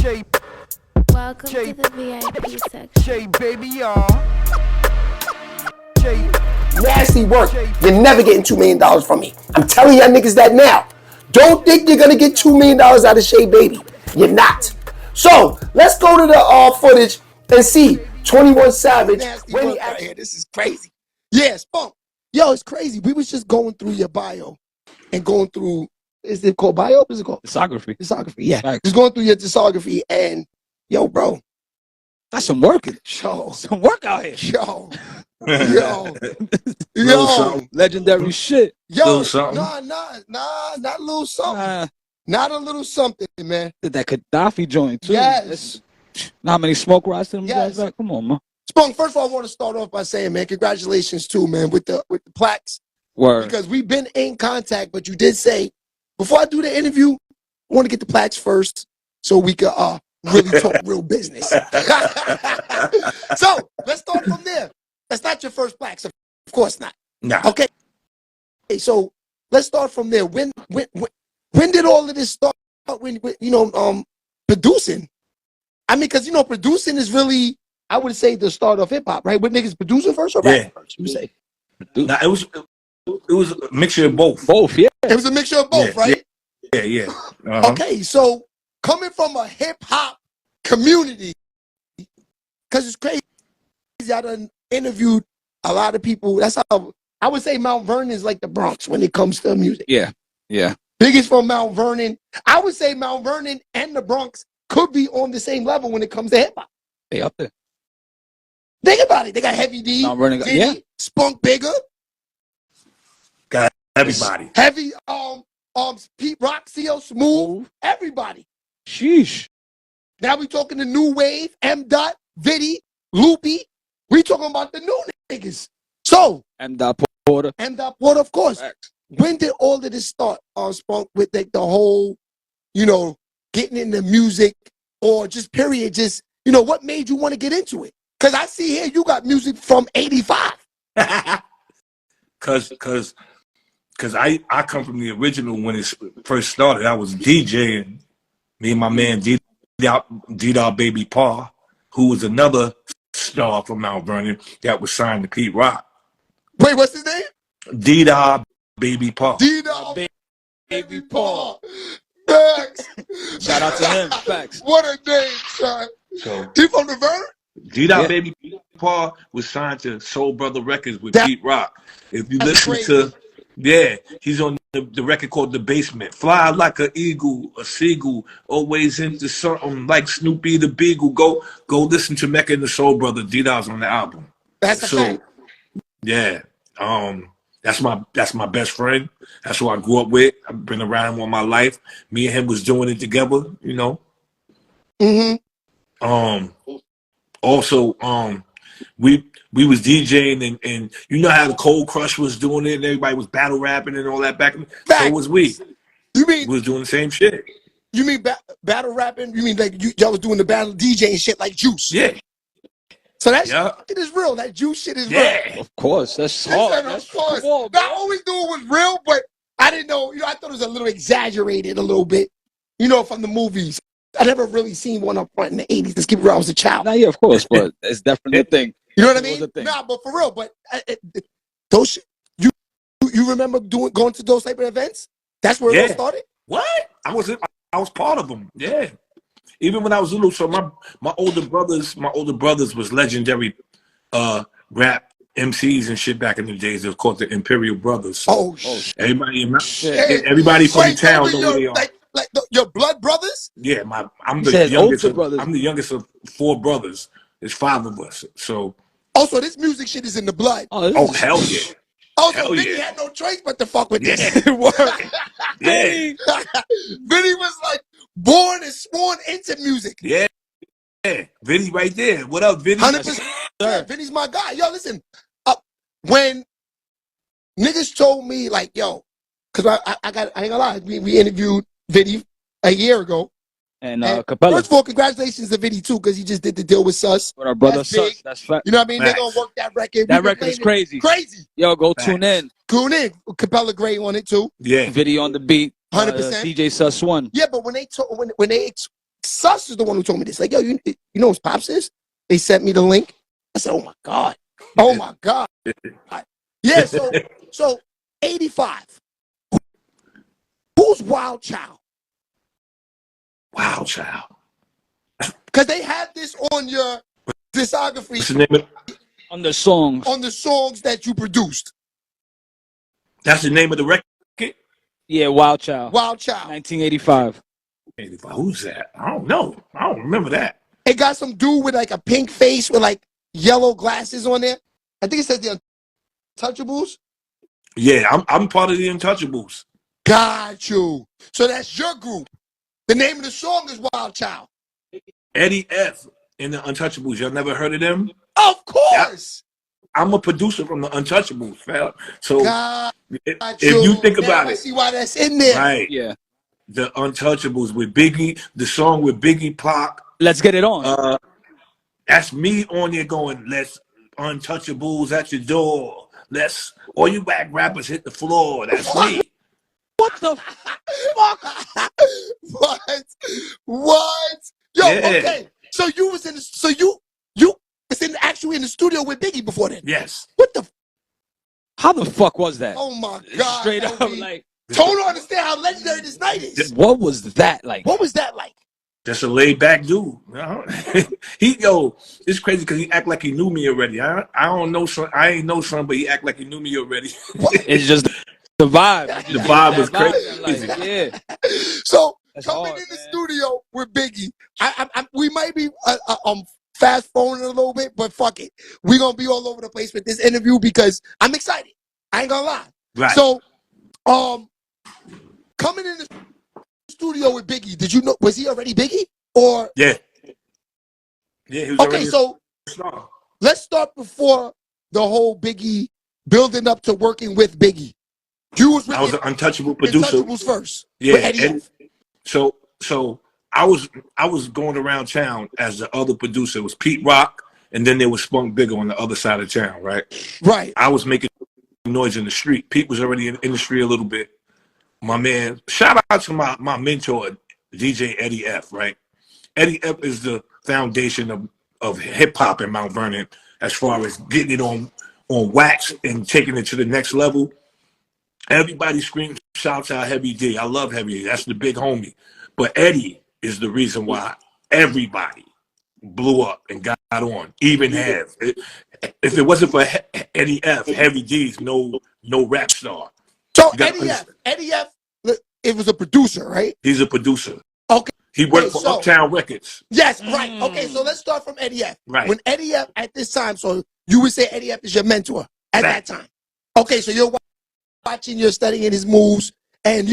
Welcome to the VIP section. Baby, Nasty work. You're never getting $2 million from me. I'm telling y'all niggas that now. Don't think you're gonna get $2 million out of Shay Baby. You're not. So let's go to the footage and see 21 Savage when he actually. This is crazy. Yeah, Spunk. Yo, it's crazy. We was just going through your bio and going through. Is it called bio? What is it called? Discography. Discography. Yeah. Right. Just going through your discography and yo, bro. That's some work. Yo. Some work out here. Yo. Yo. Legendary shit. Yo. something. Nah, not a little something. Not a little something, man. Did that Gaddafi joint too. Yes. Know how many smoke rides to them Yes. guys back? Come on, man. Spunk, first of all, I want to start off by saying, man, congratulations too, man, with the plaques. Word. Because we've been in contact, but you did say, before I do the interview, I want to get the plaques first so we can really talk real business. So let's start from there. That's not your first plaques, of course not. Nah. Okay. So let's start from there. When did all of this start? When producing? I mean, because producing is really, I would say, the start of hip hop, right? What niggas producing first or rapping first? You say? Nah, it was a mixture of both. Both, yeah. It was a mixture of both, right? Yeah. Uh-huh. Okay, so coming from a hip hop community, because it's crazy. I done interviewed a lot of people. That's how I would say Mount Vernon is like the Bronx when it comes to music. Yeah. Biggest from Mount Vernon. I would say Mount Vernon and the Bronx could be on the same level when it comes to hip hop. They up there. Think about it. They got Heavy D, Mount Vernon, Diddy, yeah. Spunk Bigger, Got everybody. Heavy, Pete Rock, CL Smooth, everybody. Sheesh. Now we talking the new wave, M. Dot, Viddy, Loopy. We talking about the new niggas. So M. Dot Porter. M. Dot Porter, of course. Facts. When did all of this start, Spunk, with the whole, getting into music or just period, what made you want to get into it? Because I see here you got music from 85. Cause I come from the original when it first started. I was DJing. Me and my man D-Dog Baby Pa, who was another star from Mount Vernon that was signed to Pete Rock. Wait, what's his name? D-Dog Baby Pa. D-Dog Baby Paul. Facts. Shout out to him. Facts. What a name, son. So He from the Vernon? D-Dog Baby Pa was signed to Soul Brother Records with That- Pete Rock. If you That's listen to, he's on the record called The Basement. Fly like an eagle, a seagull, always into something like Snoopy the Beagle. Go listen to Mecca and the Soul Brother. D-Dog's on the album. That's a fact. Yeah. That's my best friend. That's who I grew up with. I've been around him all my life. Me and him was doing it together, Mm-hmm. Also, we was DJing and you know how the Cold Crush was doing it and everybody was battle rapping and all that back then. So was we. We was doing the same shit. You mean battle rapping? You mean like y'all was doing the battle DJ and shit like Juice? Yeah. So that shit is real. That Juice shit is real. Of course. That's Listen, hard. of course. I always knew it was real, but I didn't know. I thought it was a little exaggerated a little bit, from the movies. I never really seen one up front in the 80s. Let's keep it real. I was a child. Nah, yeah, of course, but it's definitely a thing. You know what I It was mean? a thing. Nah, but for real. But those shit, you remember going to those type of events? That's where it all started? What? I was part of them. Yeah. Even when I was little, so my older brothers was legendary rap MCs and shit back in the days. It was called the Imperial Brothers. Oh shit. Everybody Hey, from the town know who they are. Like your blood brothers? Yeah, I'm He said the youngest. older brothers. I'm the youngest of 4 brothers. There's 5 of us. So Also, this music shit is in the blood. oh hell yeah. Also, Hell Vinny yeah. had no choice but to fuck with this. Yeah. Yeah. Vinny was like born and sworn into music. Yeah. Vinny right there. What up, Vinny? 100%. Yeah, Vinny's my guy. Yo, listen. When niggas told me, like, yo, because I ain't gonna lie, we interviewed Vinny a year ago. And Capella. First of all, congratulations to Vinny too, because he just did the deal with Sus. With our brother That's big. Sus. That's fact. You know what I mean? Facts. They're gonna work that record. That record is crazy. Crazy. Yo, go Facts. tune in. Tune in. Capella Gray on it too. Yeah. Video on the beat. 100%. DJ Sus 1. Yeah, but when they Sus is the one who told me this. Like, yo, you know who Pops is? They sent me the link. I said, oh my God. Oh my God. Yeah, so 85. Who's Wild Child? Wild Child. Because they have this on your What's the discography name of On the songs. on the songs that you produced. That's the name of the record? Yeah, Wild Child. Wild Child. 1985. Who's that? I don't know. I don't remember that. It got some dude with like a pink face with like yellow glasses on there. I think it said the Untouchables. Yeah, I'm part of the Untouchables. Got you. So that's your group. The name of the song is Wild Child. Eddie F and the Untouchables. Y'all never heard of them? Of course. I'm a producer from the Untouchables, fam. So Got if you think now about I it, see why that's in there. right? Yeah. The Untouchables with Biggie, the song with Biggie Pac. Let's get it on. That's me on there going, let's Untouchables at your door. Let's all you whack rappers hit the floor. That's me. What the fuck? What? Yo, Yeah. okay. So you was in you was actually in the studio with Biggie before then. Yes. What the How the fuck was that? oh my God. Straight up, LB. like, Don't understand how legendary this night is. what was that like? What was that like? Just a laid back dude. It's crazy because he act like he knew me already. I don't know son. I ain't know son, but he act like he knew me already. It's just the vibe. The vibe was That crazy. Like, yeah. So That's coming hard, in the man. studio with Biggie, we might be fast forwarding a little bit, but fuck it, we gonna be all over the place with this interview because I'm excited. I ain't gonna lie. Right. So, coming in the studio with Biggie, did you know was he already Biggie or Yeah. Yeah, he was okay? already So a star. let's start before the whole Biggie building up to working with Biggie. You was with I was an untouchable producer. Untouchables first. Yeah, with Eddie and F. so I was going around town as the other producer. It was Pete Rock, and then there was Spunk Bigger on the other side of town, right? Right. I was making noise in the street. Pete was already in the industry a little bit. My man, shout out to my mentor, DJ Eddie F, right? Eddie F is the foundation of hip hop in Mount Vernon as far as getting it on wax and taking it to the next level. Everybody screams, shouts out Heavy D. I love Heavy D. That's the big homie. But Eddie is the reason why everybody blew up and got on. Even Hev. If it wasn't for Eddie F, Heavy D's no rap star. So You gotta Eddie F, it was a producer, right? He's a producer. Okay. He worked Okay, for so- Uptown Records. Yes, right. Okay, so let's start from Eddie F. Right. When Eddie F at this time, so you would say Eddie F is your mentor at that time. Okay, so you're watching, you're studying his moves, and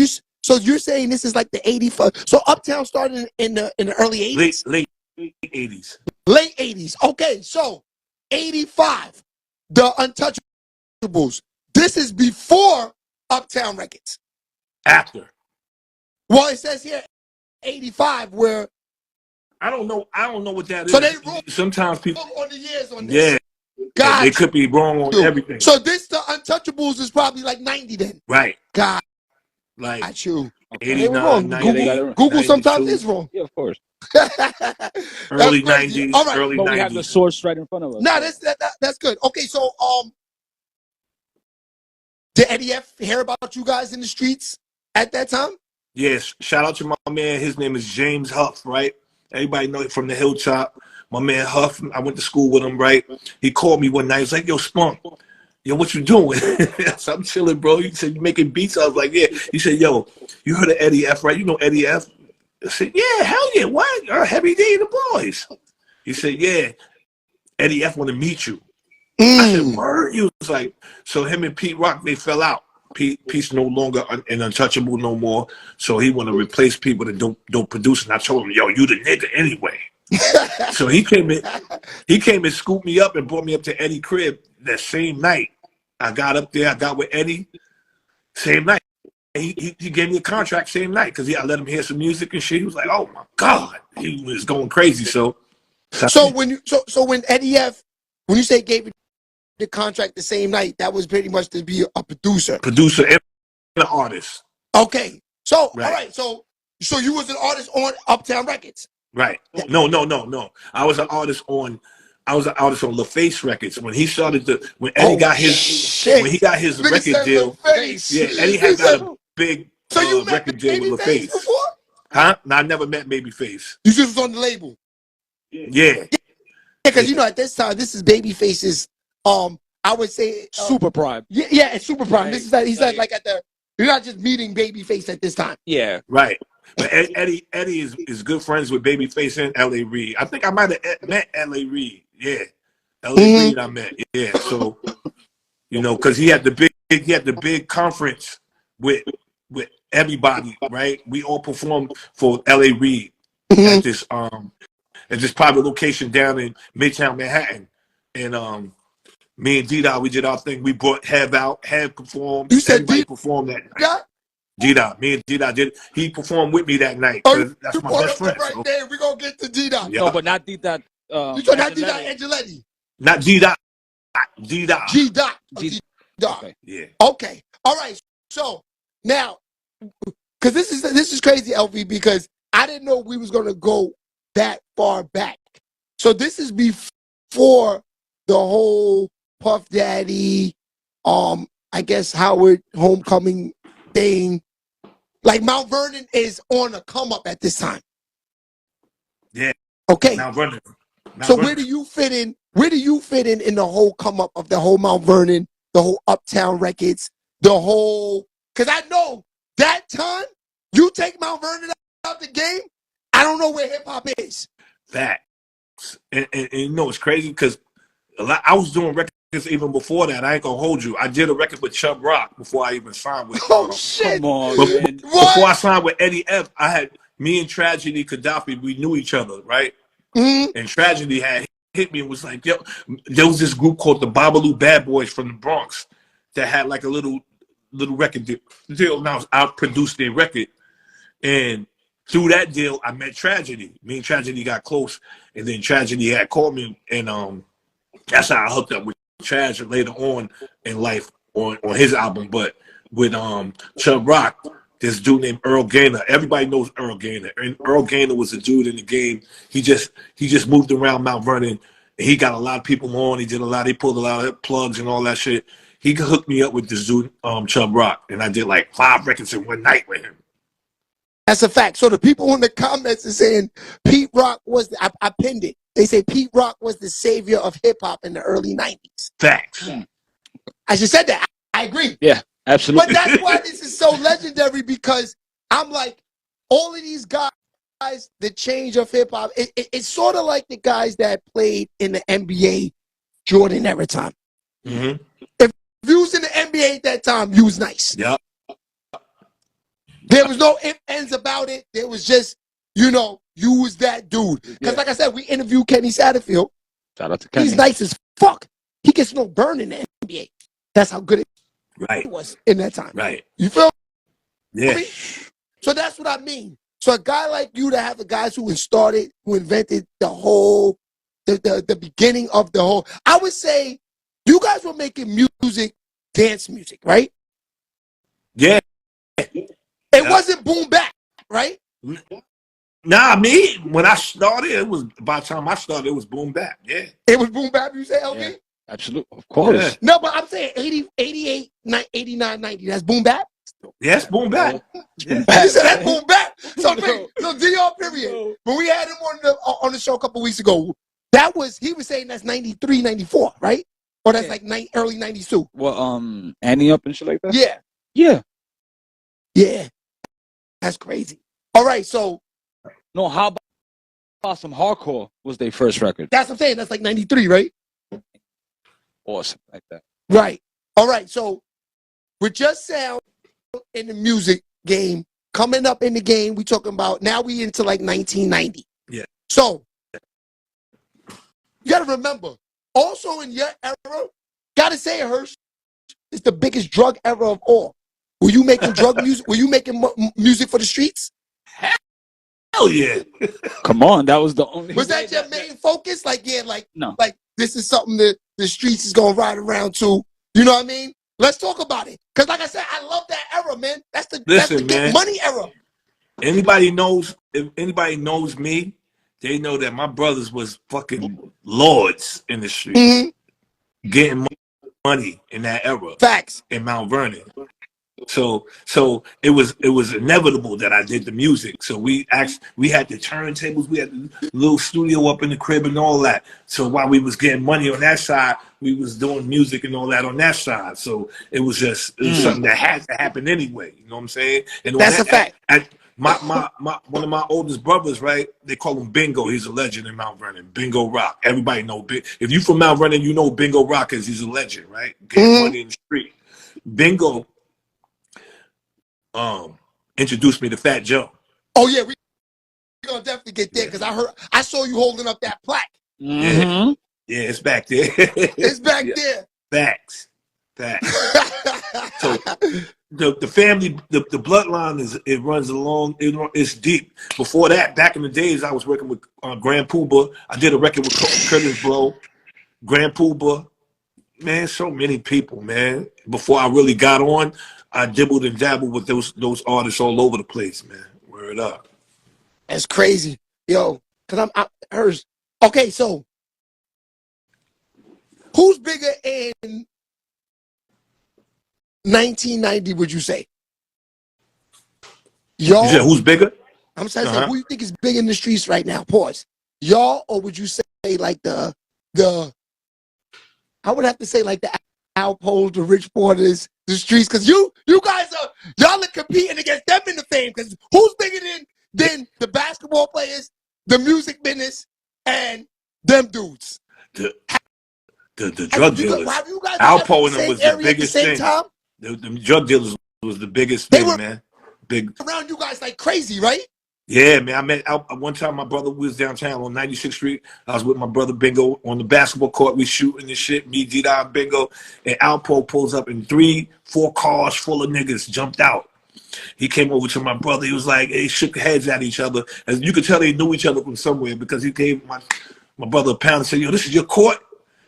so you're saying this is like the 85. So Uptown started in the early 80s? Late 80s. Late 80s. Okay, so 85, the Untouchables. This is before Uptown Records. After. Well, it says here 85, where I don't know what that is. So they wrote- Sometimes people, on the years on this. yeah, God, they could be wrong on everything. So this, the Untouchables, is probably like 90 then. Right. God, Like got you. Okay. They were 89, wrong. 90, they got it wrong. Google sometimes 92, is wrong. Yeah, of course. early That's crazy. 90s, All right. early But we have the 90s. source right in front of us. Nah, that's good. Okay, so did Eddie F hear about you guys in the streets at that time? Yes, shout out to my man. His name is James Huff, right? Everybody know it from the Hilltop. My man Huff, I went to school with him, right? He called me one night. He's like, yo, Spunk, yo, what you doing? I said, I'm chilling, bro. He said, you making beats? I was like, yeah. He said, yo, you heard of Eddie F, right? You know Eddie F? I said, yeah, hell yeah. What? Heavy D and the boys. He said, yeah, Eddie F want to meet you. I said, word? He was like, so him and Pete Rock, they fell out. Pete's no longer an Untouchable no more. So he want to replace people that don't produce. And I told him, yo, you the nigga anyway. So he came and scooped me up and brought me up to Eddie crib that same night. I got up there, I got with Eddie, same night. He gave me a contract same night because I let him hear some music and shit. He was like, oh my God. He was going crazy. So when Eddie F, when you say gave you the contract the same night, that was pretty much to be a producer. Producer and an artist. Okay. So Right. all right, so you was an artist on Uptown Records. Right. No. I was an artist on LaFace Records when he started to when Eddie got his shit. when he got his Nigga record said deal. LaFace. Yeah, Eddie had got a big So you met record deal with Babyface LaFace. before? Huh? No, I never met Babyface. You just was on the label. Yeah. Yeah, because you know at this time this is Babyface's I would say Super Prime. yeah, it's Super Prime. Right. This is that he's like at the you're not just meeting Babyface at this time. Yeah. Right. But Eddie is good friends with Babyface and L.A. Reid. I think I might have met L.A. Reid. Yeah. L.A. Reid I met. Yeah. So, you know, because he had the big conference with everybody, right? We all performed for L.A. Reid at this private location down in Midtown Manhattan. And me and D-Dot, we did our thing. We brought Hev out. Hev performed. You said Everybody performed that night. Yeah. D-Dot, me and D-Dot did. He performed with me that night. Oh, 'Cause that's you my brought best up friend. right so- there. We're gonna get to D-Dot. Yeah. No, but not D-Dot. You talking about D-Dot Angeletti? Not D-Dot. D-Dot. G-Dot. G- G-Dot. Okay. Yeah. Okay. All right. So now, because this is crazy, LV, because I didn't know we was gonna go that far back. So this is before the whole Puff Daddy, I guess Howard homecoming thing. Like Mount Vernon is on a come up at this time. Yeah. Okay. Now running. So where do you fit in? Where do you fit in the whole come up of the whole Mount Vernon, the whole Uptown Records, the whole? Because I know that time you take Mount Vernon out the game, I don't know where hip hop is. Facts. And you know it's crazy because I was doing records even before that. I ain't gonna hold you. I did a record with Chubb Rock before I even signed with. Oh shit! Come on, But man. before I signed with Eddie F, I had me and Tragedy Gaddafi. We knew each other, right? Mhm. And Tragedy had hit me and was like, "Yo, there was this group called the Babalu Bad Boys from the Bronx that had like a little record deal. Now I produced their record, and through that deal, I met Tragedy. Me and Tragedy got close, and then Tragedy had called me, and that's how I hooked up with Tragedy later on in life on his album. But with Chubb Rock, this dude named Earl Gaynor. Everybody knows Earl Gaynor. And Earl Gaynor was a dude in the game. He just moved around Mount Vernon. And he got a lot of people on. He pulled a lot of plugs and all that shit. He hooked me up with this dude, Chubb Rock, and I did like 5 records in one night with him. That's a fact. So the people in the comments are saying Pete Rock was. I pinned it. They say Pete Rock was the savior of hip hop in the early '90s. Facts. I just said that. I agree. Yeah, absolutely. But that's why this is so legendary, because I'm like, all of these guys, the change of hip hop, it's sort of like the guys that played in the NBA Jordan era time. Mm-hmm. If you was in the NBA at that time, you was nice. Yep. There was no ifs, ands about it. There was just, you was that dude. Because like I said, we interviewed Kenny Satterfield. Shout out to Kenny. He's nice as fuck. He gets no burn in the NBA. That's how good it Right. was in that time. Right. You feel Yeah. me? So that's what I mean. So a guy like you to have the guys who invented the whole, the beginning of the whole, I would say you guys were making music, dance music, right? Yeah. It wasn't boom bap, right? Nah, me, when I started, it was by the time I started, it was boom bap. Yeah. It was boom bap, you say, LB? Yeah. Absolutely. Of course. Yeah. No, but I'm saying 80, 88, 89, 90. That's boom bap? Yes, boom bap. You said that's boom bap. So, no, DR period. When we had him on the show a couple weeks ago, he was saying that's 93, 94, right? Or that's like early 92. Well, Annie up and shit like that? Yeah. Yeah. Yeah. That's crazy. All right, so No, how about some hardcore was their first record? that's what I'm saying. That's like 93, right? Awesome. Like that. Right. All right, so with Just Sound in the music game, coming up in the game, we talking about, now we into like 1990. Yeah. So, you got to remember, also in your era, got to say, Hirsch, it's the biggest drug era of all. Were you making drug music? Were you making music for the streets? Hell yeah. Come on, that was the only. Was that your main focus? Like, yeah, like, No. like this is something that the streets is gonna ride around to. You know what I mean? Let's talk about it. Cause like I said, I love that era, man. That's the Listen, get man. money era. If anybody knows me, they know that my brothers was fucking lords in the street, getting money in that era. Facts. In Mount Vernon. So it was inevitable that I did the music. So we had the turntables, we had the little studio up in the crib and all that. So while we was getting money on that side, we was doing music and all that on that side. So it was something that had to happen anyway. You know what I'm saying? And that's a fact. My one of my oldest brothers, right? They call him Bingo. He's a legend in Mount Vernon. Bingo Rock. Everybody know. If you from Mount Vernon, you know Bingo Rock is. He's a legend, right? Getting money in the street. Bingo introduced me to Fat Joe. Oh yeah, we gonna definitely get there because I saw you holding up that plaque. Yeah, it's back there. It's back there. Facts. So the family, the bloodline it runs along. It's deep. Before that, back in the days, I was working with Grand Puba. I did a record with Curtis Blow, Grand Puba. Man, so many people, man. Before I really got on, I dibbled and dabbled with those artists all over the place, man. Word up. That's crazy, yo. Cause I'm hers. Okay, so who's bigger in 1990? Would you say? Y'all. You said who's bigger? I'm saying, who you think is big in the streets right now? Pause. Y'all, or would you say like the? I would have to say like the Alpos, the Rich Porters, the streets, because y'all are competing against them in the fame. Because who's bigger than the basketball players, the music business, and them dudes? The drug dealers. Alpo and them was the biggest thing. The drug dealers was the biggest thing, man. Big around you guys like crazy, right? Yeah, man. I met one time. My brother was downtown on 96th Street. I was with my brother Bingo on the basketball court. We shooting and shit. Me, D-Dot, and Bingo, and Alpo pulls up in 3-4 cars full of niggas jumped out. He came over to my brother. He was like, they shook heads at each other, and you could tell they knew each other from somewhere because he gave my brother a pound and said, "Yo, this is your court."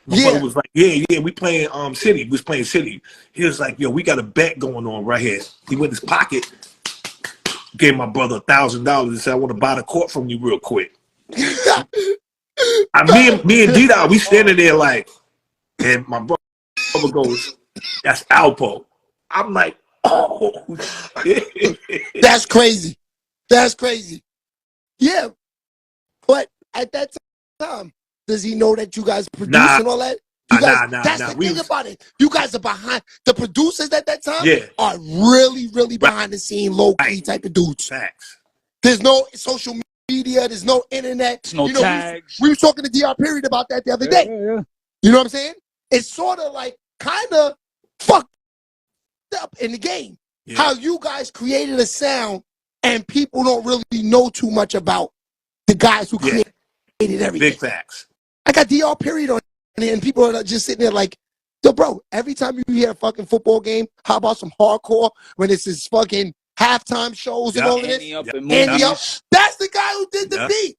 My brother was like, yeah, we playing City. We was playing City. He was like, yo, we got a bet going on right here. He went in his pocket, gave my brother $1,000 and said, I want to buy the court from you real quick. Me and D-Dot, we standing there like, and my brother goes, that's Alpo. I'm like, oh, shit. That's crazy. That's crazy. Yeah. But at that time, does he know that you guys produce and all that? That's the thing about it. You guys are behind. The producers at that time are really, really behind the scene, low-key type of dudes. Facts. There's no social media. There's no internet. There's no tags. We were talking to DR Period about that the other day. Yeah. You know what I'm saying? It's sort of like kind of fucked up in the game. Yeah. How you guys created a sound and people don't really know too much about the guys who created everything. Big facts. I got DR Period on it, and people are just sitting there like, yo, bro, every time you hear a fucking football game, how about some hardcore when it's his fucking halftime shows and all of this? Andy Up. That's the guy who did the beat.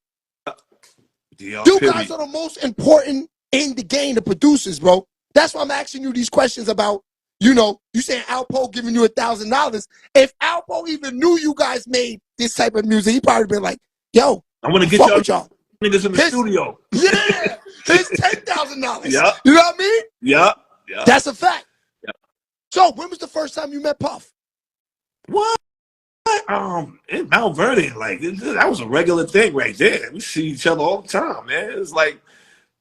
You guys are the most important in the game, the producers, bro. That's why I'm asking you these questions about, you saying Alpo giving you $1,000. If Alpo even knew you guys made this type of music, he probably been like, yo, I'm going to get y'all niggas in the studio. Yeah, it's $10,000. Yeah. You know what I mean? Yeah. That's a fact. Yeah. So when was the first time you met Puff? What? In Mount Vernon, like that was a regular thing right there. We see each other all the time, man. It's like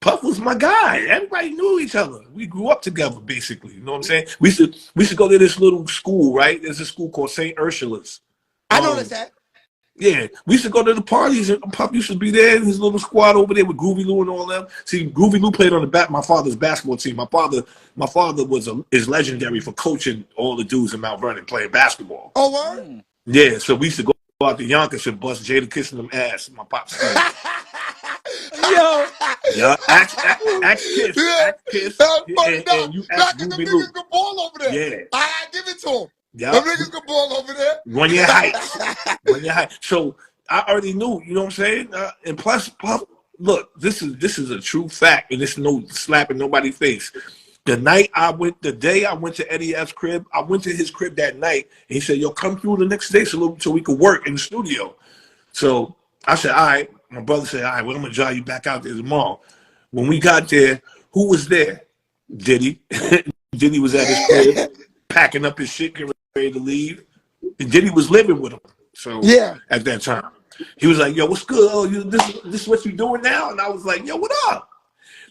Puff was my guy. Everybody knew each other. We grew up together, basically. You know what I'm saying? We should go to this little school, right? There's a school called St. Ursula's. I noticed that. Yeah, we used to go to the parties, and Puff used to be there in his little squad over there with Groovy Lou and all them. See, Groovy Lou played on my father's basketball team. My father is legendary for coaching all the dudes in Mount Vernon playing basketball. Oh, word? Yeah, so we used to go out to Yonkers and bust Jada kissing them ass. My pops. Yo. Yeah, ask Kiss. Ask Kiss. And you ask Groovy Lou. Niggas can ball over there. Yeah. I give it to him. Yeah. Them niggas can ball over there. Run your height. So I already knew, you know what I'm saying? And plus, Puff, look, this is a true fact, and it's no slapping nobody's face. The day I went to Eddie F's crib, I went to his crib that night, and he said, yo, come through the next day so we could work in the studio. So I said, all right. my brother said, all right, well, I'm gonna drive you back out there tomorrow. When we got there, who was there? Diddy. Diddy was at his crib, packing up his shit, getting ready to leave. And Diddy was living with him. So Yeah. at that time, he was like, "Yo, what's good? Oh, this is what you doing now?" And I was like, "Yo, what up?"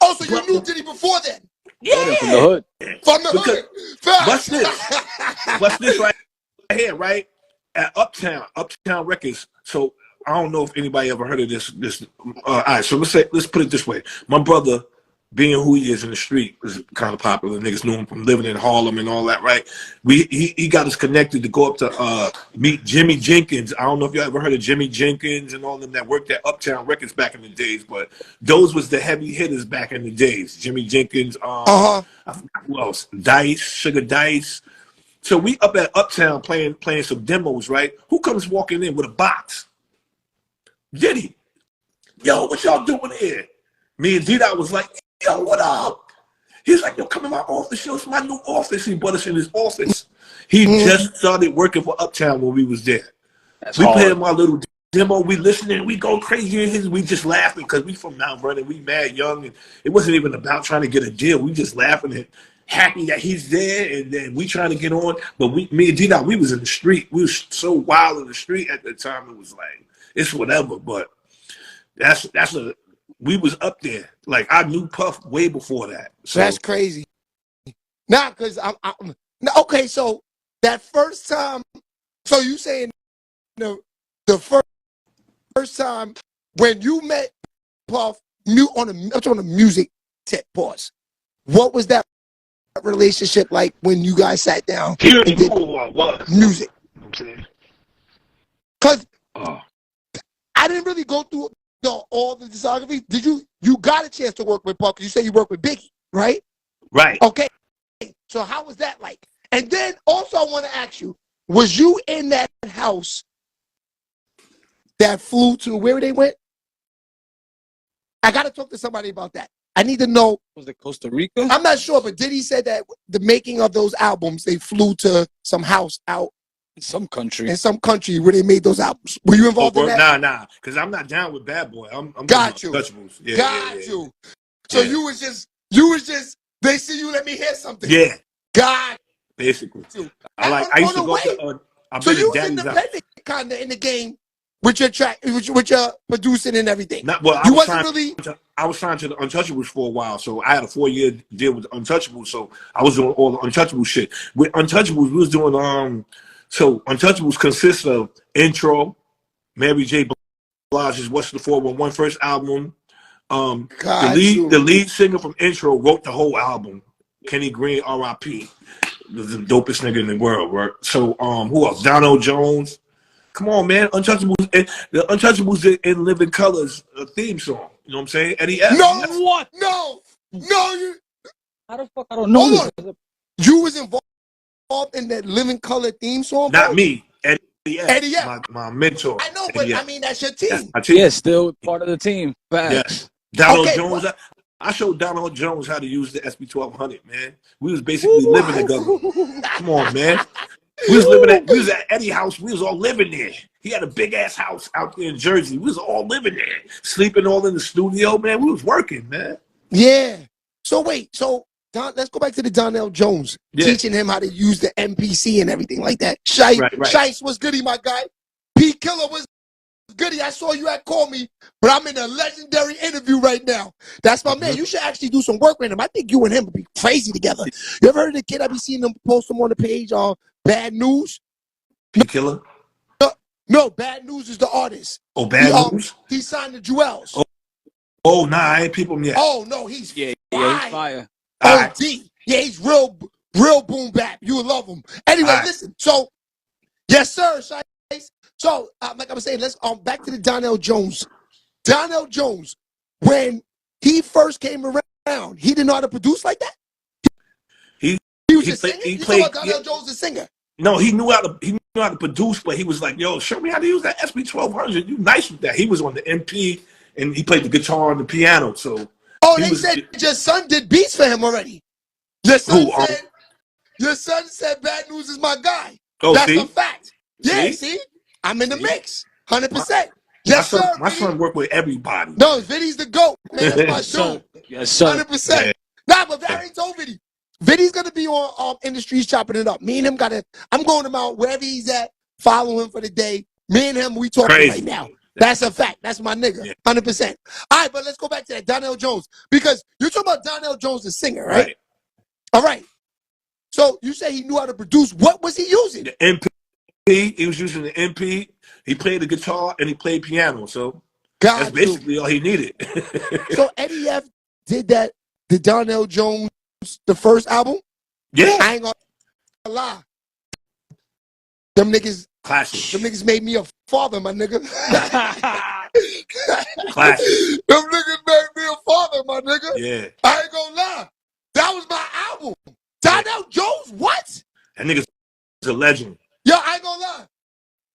Oh, so you knew Diddy before then? Yeah. From the hood. From the Because- hood. Facts. What's this? What's this right here? Right at Uptown Records. So I don't know if anybody ever heard of this. All right. So let's put it this way. My brother, being who he is in the street, was kind of popular. Niggas knew him from living in Harlem and all that, right? He got us connected to go up to meet Jimmy Jenkins. I don't know if you ever heard of Jimmy Jenkins and all them that worked at Uptown Records back in the days, but those was the heavy hitters back in the days. Jimmy Jenkins, I forgot who else? Dice, Sugar Dice. So we up at Uptown playing some demos, right? Who comes walking in with a box? Diddy. Yo, what y'all doing here? Me and D-Dot was like, yo, what up? He's like, yo, come in my office. Yo, it's my new office. He brought us in his office. He just started working for Uptown when we was there. That's We hard. played him our little demo. We listening. We go crazy in his. We just laughing because we from Mount Vernon. We mad young. And it wasn't even about trying to get a deal. We just laughing and happy that he's there. And then we trying to get on. But me and D-Dot, we was in the street. We was so wild in the street at the time. It was like, it's whatever. But we was up there. Like, I knew Puff way before that. So That's crazy. Nah, because okay, so that first time, so you saying the first time when you met Puff on the music tip, pause. What was that relationship like when you guys sat down he and already did knew who I was. music? You know what I'm saying? Because Oh. I didn't really go through all the discography. Did you? You got a chance to work with Puff? You say you worked with Biggie, right? Right. Okay. So how was that like? And then also I want to ask you, was you in that house that flew to where they went? I got to talk to somebody about that. I need to know. Was it Costa Rica? I'm not sure, but Diddy said that the making of those albums, they flew to some house out In some country. in some country where they made those albums. Were you involved in that? Nah, because I'm not down with Bad Boy. I'm Got doing you. Untouchables. Yeah, Got yeah, yeah. you. So Yeah. you was just, they see you, let me hear something. Yeah, Got basically. you. I used to On the go way. to. I've So been you to was Daddy's house. independent kind of in the game with your track, with your producing and everything. Not well. You wasn't really. I was signed to the Untouchables for a while, so I had a 4-year deal with the Untouchables. So I was doing all the Untouchable shit. With Untouchables, we was doing So Untouchables consists of Intro, Mary J. Blige's "What's the 411" first album. Got The you. lead singer from Intro wrote the whole album. Kenny Green, R.I.P. The dopest nigga in the world, right? So who else? Donald Jones. Come on, man. Untouchables. The Untouchables in Living Colors theme song. You know what I'm saying? Eddie F. No, That's- What? no, you How the fuck I don't know Hold this? you was involved in that Living Color theme song. Not bro? me. Eddie F. Eddie F. My mentor. I know, but Eddie I F. mean that's your That's team. my team. Yeah, still part of the team. Facts. Yes. Donald Okay, Jones. I showed Donald Jones how to use the SB1200, man. We was basically living together. Come on, man. We was at Eddie's house. We was all living there. He had a big ass house out there in Jersey. We was all living there, sleeping all in the studio, man. We was working, man. Yeah. So wait, let's go back to the Donnell Jones, Yeah. teaching him how to use the MPC and everything like that. Shice Right. Shice was goody, my guy. P Killer was goody. I saw you at Call Me, but I'm in a legendary interview right now. That's my man. You should actually do some work with him. I think you and him would be crazy together. You ever heard of the kid? I be seeing them post him on the page on Bad News. P Killer. No, Bad News is the artist. Oh, Bad News. He signed the Jewels. Oh, nah, I ain't people yet. Oh no, he's Yeah, fire. he's fire. All right. OD. Yeah, he's real boom bap. You would love him. Anyway, All right. listen. So, yes, sir. Shice. So, like I was saying, let's back to the Donnell Jones. Donnell Jones, when he first came around, he didn't know how to produce like that. He was he just play- singing. he You played- saw Donnell Jones the singer. No, he knew how to produce, but he was like, yo, show me how to use that SB1200. You nice with that. He was on the MP and he played the guitar and the piano. So Oh, He they was- said your son did beats for him already. Your son Who, said. Your son said Bad News is my guy. oh, That's see? a fact. Yeah, See? see? I'm in the See? mix. 100%. Yes, sir. my Vinny. son worked with everybody. No, Vinny's the GOAT, man. That's my Son, dude. yes, sir. 100%. Yeah. Nah, but I already told Vinny. Vinny's gonna be on Industries chopping it up. Me and him I'm going him out wherever he's at, follow him for the day. Me and him, we talking Crazy. right now. That's a fact. That's my nigga. Yeah. 100%. All right, but let's go back to that Donnell Jones. Because you're talking about Donnell Jones, the singer, right? All right. So you say he knew how to produce. What was he using? The MP, he was using the MP. He played the guitar and he played piano. So that's God, basically all he needed. so Eddie F did that, the Donnell Jones, the first album? Yeah. I ain't gonna lie. Them Classic. niggas made me a father, my nigga. Classic. Them niggas made me a father, my nigga. Yeah. I ain't gonna lie. That was my album. Donnell Jones, what? That nigga's a legend. Yo, I ain't gonna lie.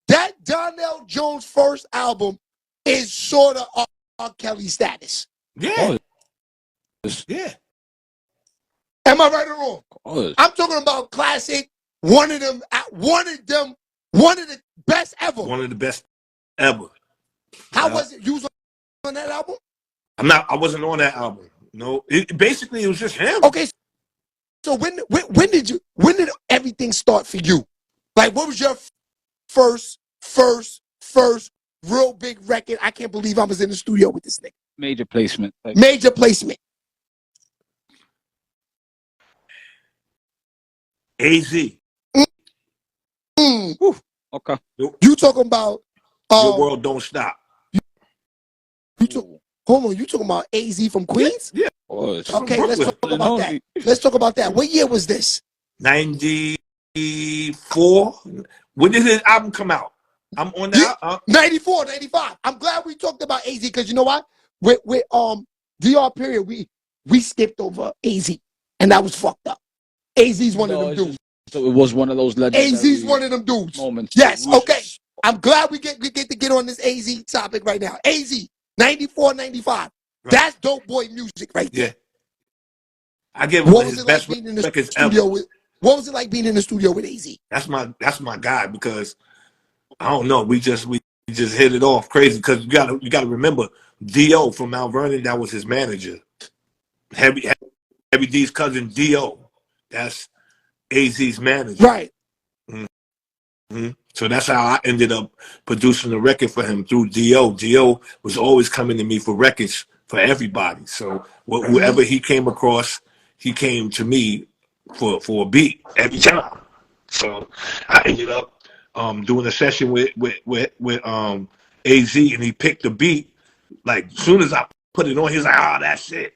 That Donnell Jones first album is sort of R. Kelly status. Yeah. Oh, Yeah. Am I right or wrong? oh, I'm talking about classic, one of the best ever. One of the best ever. How Yeah. was it? You was on that album? I wasn't on that album. No. Basically it was just him. Okay. So when did everything start for you? Like, what was your first real big record? I can't believe I was in the studio with this nigga. major placement. Like, Major placement. AZ. Mm. okay. You talking about Your world don't stop. hold on, you talking about AZ from Queens? Yeah. Oh, it's Okay, let's Brooklyn. talk about that. Let's talk about that. What year was this? 94. When did his album come out? I'm on that. 94, 95. I'm glad we talked about AZ because you know what? With DR period, we skipped over AZ and that was fucked up. AZ's one of them dudes. So it was one of those legendary AZ's one of them dudes. moments. Yes, okay. I'm glad we get to get on this AZ topic right now. AZ, 94, 95. Right. That's dope boy music right there. Yeah. I give him What was his it like best being in the records studio ever. with? What was it like being in the studio with AZ? That's my guy because I don't know. We just hit it off crazy because you gotta remember D.O. from Mount Vernon, that was his manager. Heavy D's cousin D.O. That's AZ's manager. Right. Mm-hmm. So that's how I ended up producing the record for him through D.O. D.O. was always coming to me for records for everybody. So whoever he came across, he came to me for a beat every time. So I ended up doing a session with AZ, and he picked the beat. Like as soon as I put it on, he was like, "Oh, that's it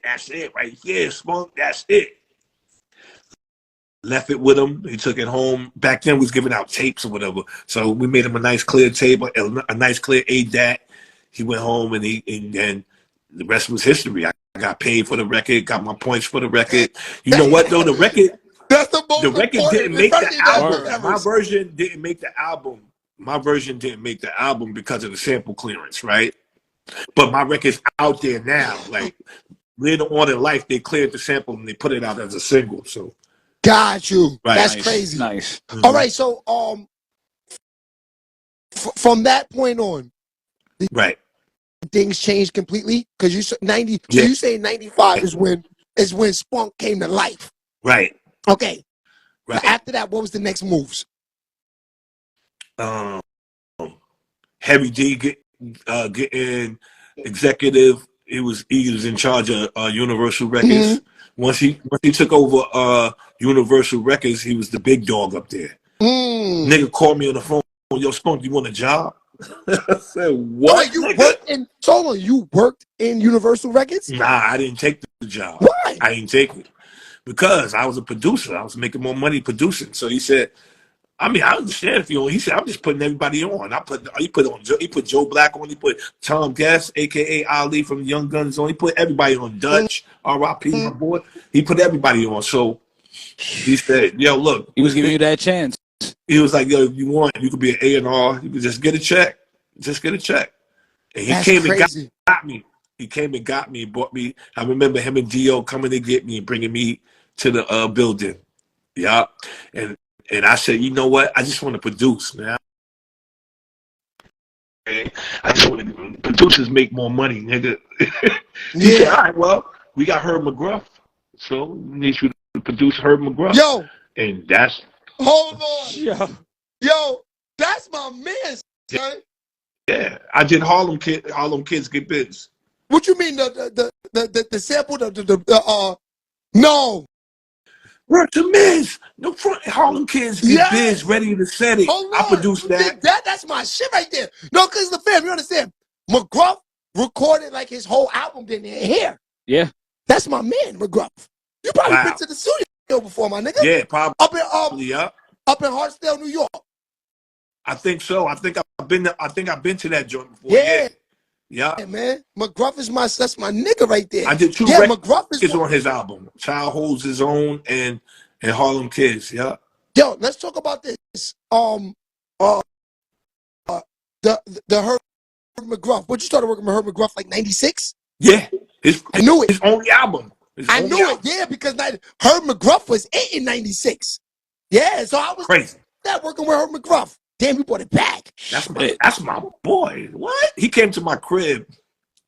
right here, Spunk, that's it." Left it with him. He took it home. Back then, we was giving out tapes or whatever. So we made him a nice clear tape, a nice clear ADAT. He went home, and then the rest was history. I got paid for the record, got my points for the record. You know what though? The record didn't make the album. My version didn't make the album. My version didn't make the album because of the sample clearance, right? But my record's out there now. Like later on in life, they cleared the sample and they put it out as a single. So got you. Right. That's Nice, crazy. Nice. Mhm. All right, so from that point on, Right. things changed completely because you said 90. Yeah. So you say 95 is when Spunk came to life. Right. Okay. Right. After that, what was the next moves? Heavy D getting executive. He was in charge of Universal Records. Once he took over Universal Records, he was the big dog up there. Nigga called me on the phone. Yo, Spunk, you want a job? I said, what? You worked in Universal Records? Nah, I didn't take the job. Why? I didn't take it because I was a producer. I was making more money producing. So he said, I mean, I understand if you. He said, I'm just putting everybody on. He put Joe Black on. He put Tom Guest, aka Ali from Young Guns on. He put everybody on. Dutch, R.I.P. my boy. He put everybody on. So he said, yo, look. He was giving you that chance. He was like, yo, if you want, you could be an A&R. You could just get a check. Just get a check. And he came and got me. He came and got me and bought me. I remember him and D.O. coming to get me and bringing me to the building. Yeah. And I said, you know what? I just want to produce, man. I just want to, producers make more money, nigga. He said, all right, well, we got Herb McGruff, so we need you to produce Herb McGruff. Yo, And that's, hold on. Yeah. Yo, that's my man, son. yeah. I did Harlem Kids Get Biz. What you mean the sample no. Word to Miz. No front Harlem Kids Get Yes. Biz, ready to set it. Hold on. I produced You that. did that's my shit right there. No, cause the fam, you understand? McGruff recorded like his whole album in here. Yeah. That's my man, McGruff. You probably Wow. been to the studio before, my nigga. Yeah, probably. Up in Hartsdale, New York. I think so. I think I've been to that joint before. Yeah. Yeah. Yeah, man. McGruff is that's my nigga right there. I did two McGruff is on his album. Child Holds His Own and Harlem Kids. Yeah. Yo, let's talk about this. The Herb McGruff. What you started working with Herb McGruff like 96? Yeah. I knew it. His only album. I knew it, yeah, because Herb McGruff was 8 in 96. Yeah, so I was Crazy. working with Herb McGruff. Damn, we brought it back. That's my boy. What? He came to my crib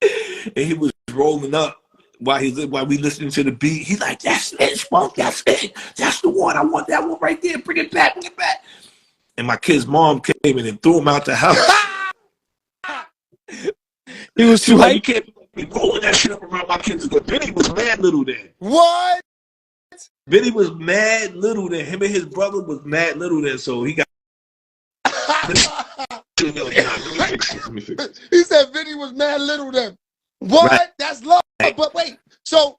and he was rolling up while we listening to the beat. He's like, that's it, Spunk. That's it. That's the one. I want that one right there. Bring it back. Bring it back. And my kid's mom came in and threw him out the house. He was She too was like, you hype. can't be rolling that shit up around my kids. But Benny was mad little then. What? Benny was mad little then. Him and his brother was mad little then. So he got. Let me fix it. He said Vinny was mad little then. What? Right. That's love. But wait, so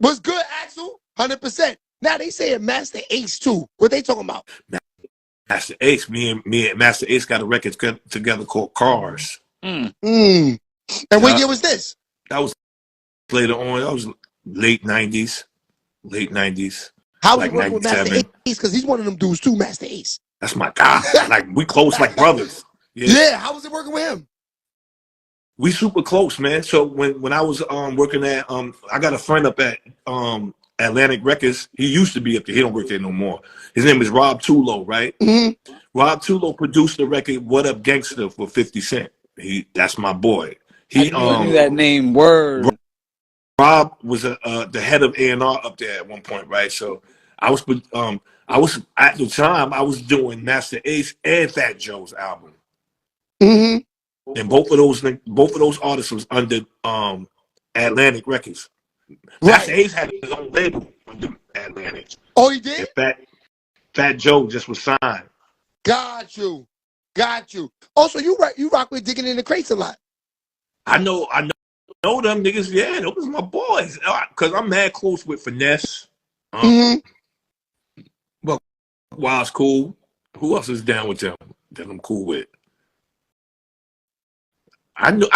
was good, Axel? 100%. Now they saying Master Ace too. What they talking about? Master Ace, me and Master Ace got a record together called Cars. Mm. And what year was this? That was later on. That was late 90s. How Like we working with Master 97. Ace? Because he's one of them dudes too, Master Ace. That's my guy. Like we close like brothers. Yeah, how was it working with him? We super close, man. So when I was working at I got a friend up at Atlantic Records. He used to be up there. He don't work there no more. His name is Rob Tulo, right? Mm-hmm. Rob Tulo produced the record "What Up Gangster" for 50 Cent. That's my boy. He I knew that name. Word. Rob was the head of A&R up there at one point, right? So I was at the time I was doing Master Ace and Fat Joe's album, Mm-hmm. and both of those artists was under Atlantic Records. Right. Master Ace had his own label under Atlantic. Oh, he did? And Fat Joe just was signed. Got you. Also, you rock with Digging in the Crates a lot. I know them niggas. Yeah, those my boys. Cause I'm mad close with Finesse. Mm-hmm. Wild's cool. Who else is down with them that I'm cool with? I know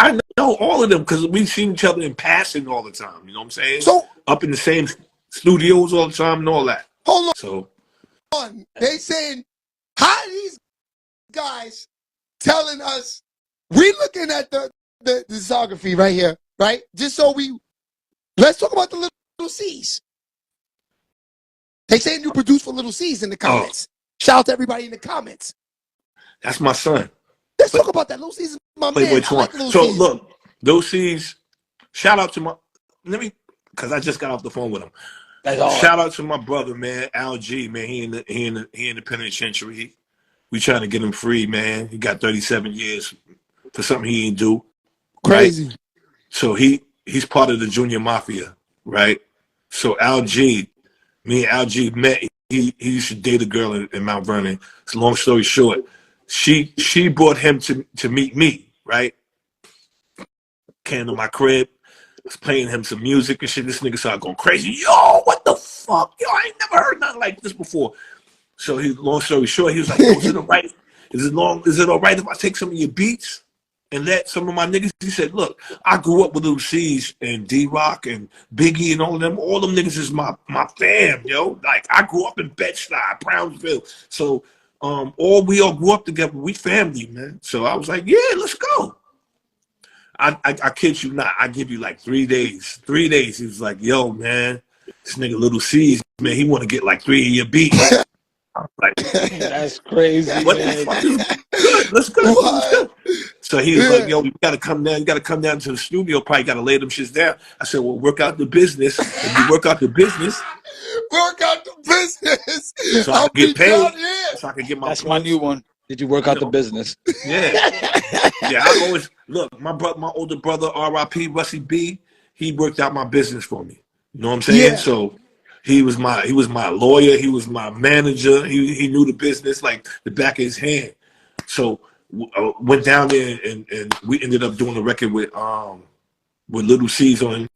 all of them because we've seen each other in passing all the time. You know what I'm saying? So up in the same studios all the time and all that. hold So on. They saying, how are these guys telling us we looking at the discography right here, right? Just so let's talk about the Little C's. They saying you produce for Little C's in the comments. Shout out to everybody in the comments. that's my son. Let's talk about that. Little C's is my Playboy man. I like Twan. Lil So C's. look, those C's. Shout out to my. Because I just got off the phone with him. That's all. Shout out to my brother, man, Al G, man. He in the penitentiary. We trying to get him free, man. He got 37 years for something he didn't do. Crazy. Right? So he's part of the Junior Mafia, right? So Al G, me and Al G met. He used to date a girl in Mount Vernon. It's a long story short. She brought him to meet me, right? Came to my crib. Was playing him some music and shit. This nigga started going crazy. Yo, what the fuck? Yo, I ain't never heard nothing like this before. So long story short, he was like, yo, is it all right? Is it all right if I take some of your beats and let some of my niggas? He said, look, I grew up with Lil C's and D-Rock and Biggie and all of them. All them niggas is my fam, yo. Like, I grew up in Bed-Stuy, Brownsville. So we all grew up together. We family, man. So I was like, yeah, let's go. I kid you not. I give you like 3 days. 3 days. He was like, yo, man, this nigga Little C's, man, he want to get like 3 of your beats. I was like, That's crazy, what man. the fuck is good, Let's go. Let's go. What? So he was Yeah. like, yo, you gotta come down. You gotta come down to the studio. Probably gotta lay them shits down. I said, well, work out the business. If you work out the business, Work out the business. so I I'll can be get paid, down here. so I can get my That's my points. new one. Did you work out the business? Yeah, yeah. I always look. My older brother, R.I.P. Russie B. He worked out my business for me. You know what I'm saying? Yeah. So he was my lawyer. He was my manager. He knew the business like the back of his hand. So went down there and we ended up doing a record with Little C's on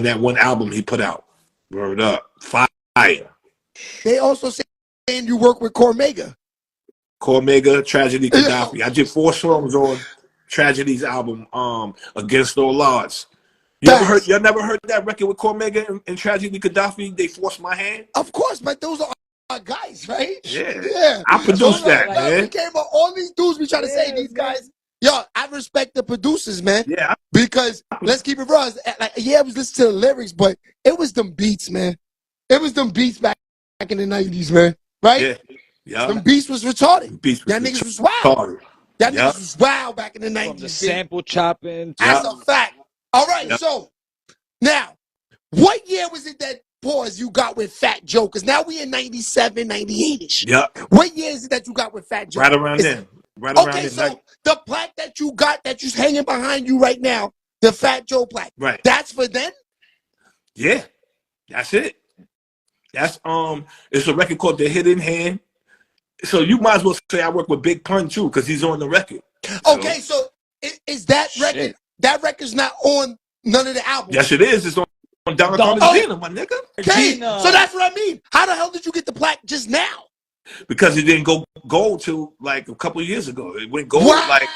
that one album he put out. Word up, fire. They also saying you work with Cormega. Cormega, Tragedy, Gaddafi. I did 4 songs on Tragedy's album, Against All Odds. Y'all never heard that record with Cormega and Tragedy, Gaddafi? They Forced My Hand. Of course, but those are our guys, right? Yeah. I produced that, man. We came up, all these dudes we try to say these guys. Yo, I respect the producers, man. Yeah. Because let's keep it real. Like, yeah, I was listening to the lyrics, but it was them beats, man. It was them beats back in the 90s, man. Right? Yeah. Them beats was retarded. Beats That niggas was wild. That niggas was wild back in the 90s. From the sample chopping. That's a fact. All right, so now, what year was it that pause you got with Fat Joe? Because now we in 97, 98-ish. Yeah. What year is it that you got with Fat Joe? Right around then. Right around then. So the plaque that you got that you's hanging behind you right now, the Fat Joe plaque. Right. That's for then? Yeah. That's it. That's it's a record called The Hidden Hand. So you might as well say I work with Big Pun too, because he's on the record. Okay, so is that record? Shit. That record's not on none of the albums. Yes, it is. It's on Don Cartagena, my nigga. Okay, Gina. so that's what I mean. How the hell did you get the plaque just now? Because it didn't go gold till like a couple of years ago. It went gold Wow, like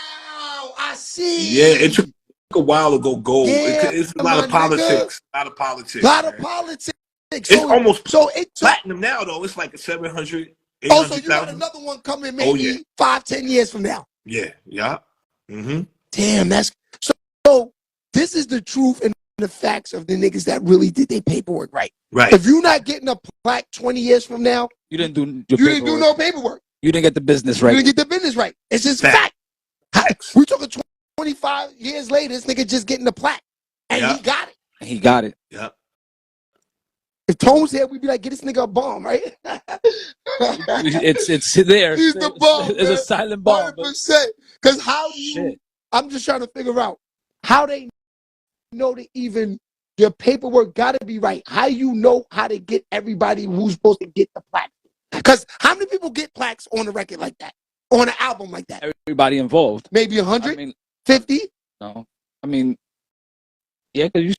I see. yeah. It took a while to go gold. Yeah, It's a lot of my nigga. politics. A lot of politics. A lot of man. politics. It's almost so it took. platinum now though. It's like a 700, Oh, so you got 800,000. another one coming maybe yeah. 5-10 years from now. Yeah. Mm-hmm. Damn, that's so. This is the truth and the facts of the niggas that really did their paperwork right. Right. If you're not getting a plaque 20 years from now, You didn't do you didn't do no paperwork. You didn't get the business You right. didn't get the business right. It's just Fact. fact. We took 25 years later, this nigga just getting the plaque. And Yeah. he got it. He got it. Yeah. If Tone was here, we'd be like, get this nigga a bomb, right? It's there. He's the bomb. It's a silent bomb. but 100%. Because how do you, Shit. I'm just trying to figure out how they know to even, your paperwork got to be right. How you know how to get everybody who's supposed to get the plaque? Because how many people get plaques on a record like that? On an album like that? Everybody involved. Maybe I 100? mean, 50? no. I mean, yeah, because you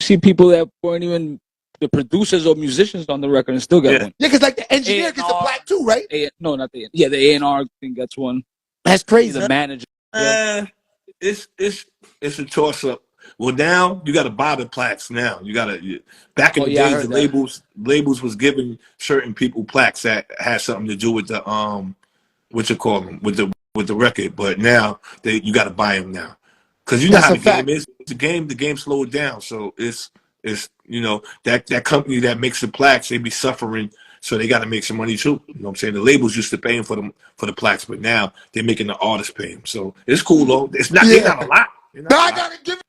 see people that weren't even the producers or musicians on the record and still get one. Yeah, because like the engineer gets the A&R. plaque too, right? No, not the the A&R thing gets one. That's crazy. The manager. It's a toss up. Well, now you got to buy the plaques. Now you got to. Back in the I days, heard the that. labels was giving certain people plaques that had something to do with the what you call them with the record. But now you got to buy them now, because you know That's how a the fact. game is. The game slowed down, so it's you know that company that makes the plaques, they be suffering. So they got to make some money too. You know what I'm saying? The labels used to pay them for the plaques, but now they're making the artists pay them. So it's cool though. It's not. They're not a lot. They're not Now a I lot. gotta give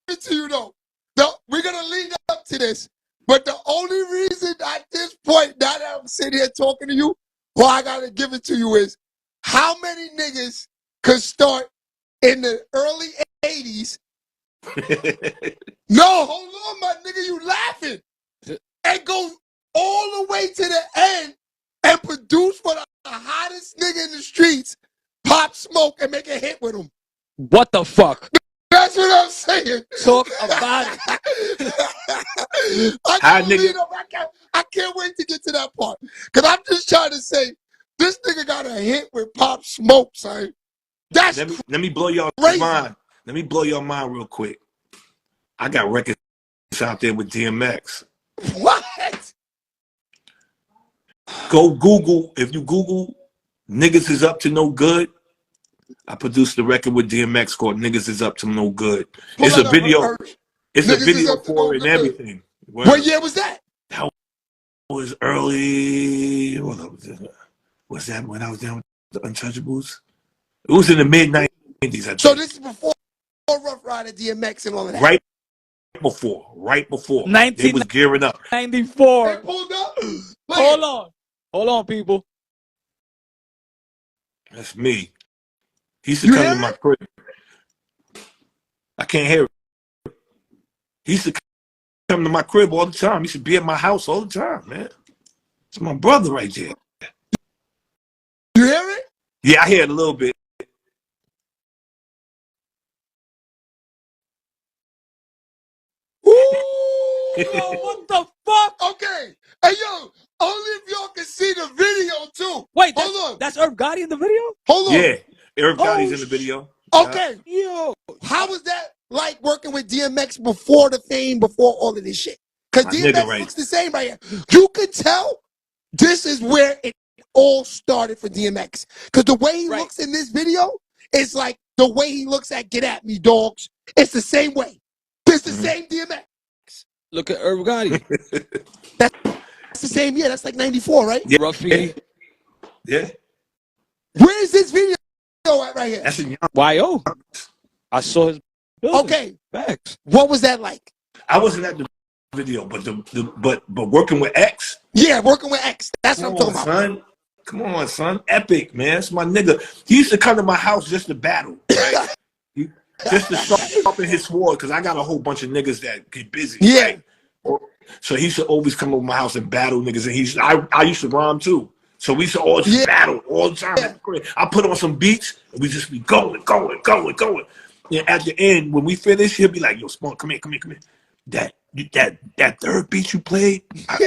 it to you though. No, we're gonna lead up to this. But the only reason at this point, now that I'm sitting here talking to you, well, I gotta give it to you is how many niggas could start in the early 80s? No, hold on, my nigga, you laughing. And go all the way to the end and produce for the hottest nigga in the streets, Pop Smoke, and make a hit with him. What the fuck? That's what I'm saying. Talk about it. I can't wait to get to that part. Because I'm just trying to say, this nigga got a hit with Pop Smoke, son. That's Let me blow your crazy. mind. Let me blow your mind real quick. I got records out there with DMX. What? Go Google. If you Google Niggas Is Up to No Good, I produced the record with DMX called Niggas Is Up to No Good. It's a video. It's a Niggas Is video Up to for No it and Good. everything. What year was that? That was early. Was that when I was down with the Untouchables? It was in the mid '90s. I think. So this is before Rough Rider, DMX, and all of that. Right before. They was gearing up. 94. They pulled up. Hold on, people. That's me. He used to You come hear to my it? crib. I can't hear it. He used to come to my crib all the time. He used to be at my house all the time, man. It's my brother right there. You hear it? Yeah, I hear it a little bit. Ooh, What the fuck? okay. Hey, yo, only if y'all can see the video, too. Wait, hold on. That's Irv Gotti in the video? Hold on. Yeah, Irv Gotti's in the video. Okay. Yo. How was that like working with DMX before the fame, before all of this shit? Because My DMX nigga, right. looks the same right here. You could tell this is where it all started for DMX. Because the way he Right. looks in this video is like the way he looks at Get At Me, Dogs. It's the same way. It's the same DMX. Look at Irv Gotti. That's the same year. That's like 94, right? Yeah. Ruffy. Yeah, Where is this video at right here? that's in young. Y.O. I saw his building. Okay. Facts. What was that like? I wasn't at the video, but but working with X. Yeah, working with X. That's what I'm Come on, talking about. son. Come on, son. Epic, man. It's my nigga. He used to come to my house just to battle, right? Just to sharpen his sword, because I got a whole bunch of niggas that get busy. Yeah. Right? So he should always come over my house and battle niggas. And I used to rhyme too. So we used to all just battle all the time. Yeah. I put on some beats and we just be going. And at the end, when we finish, he'll be like, yo, Spunk, come here. That third beat you played,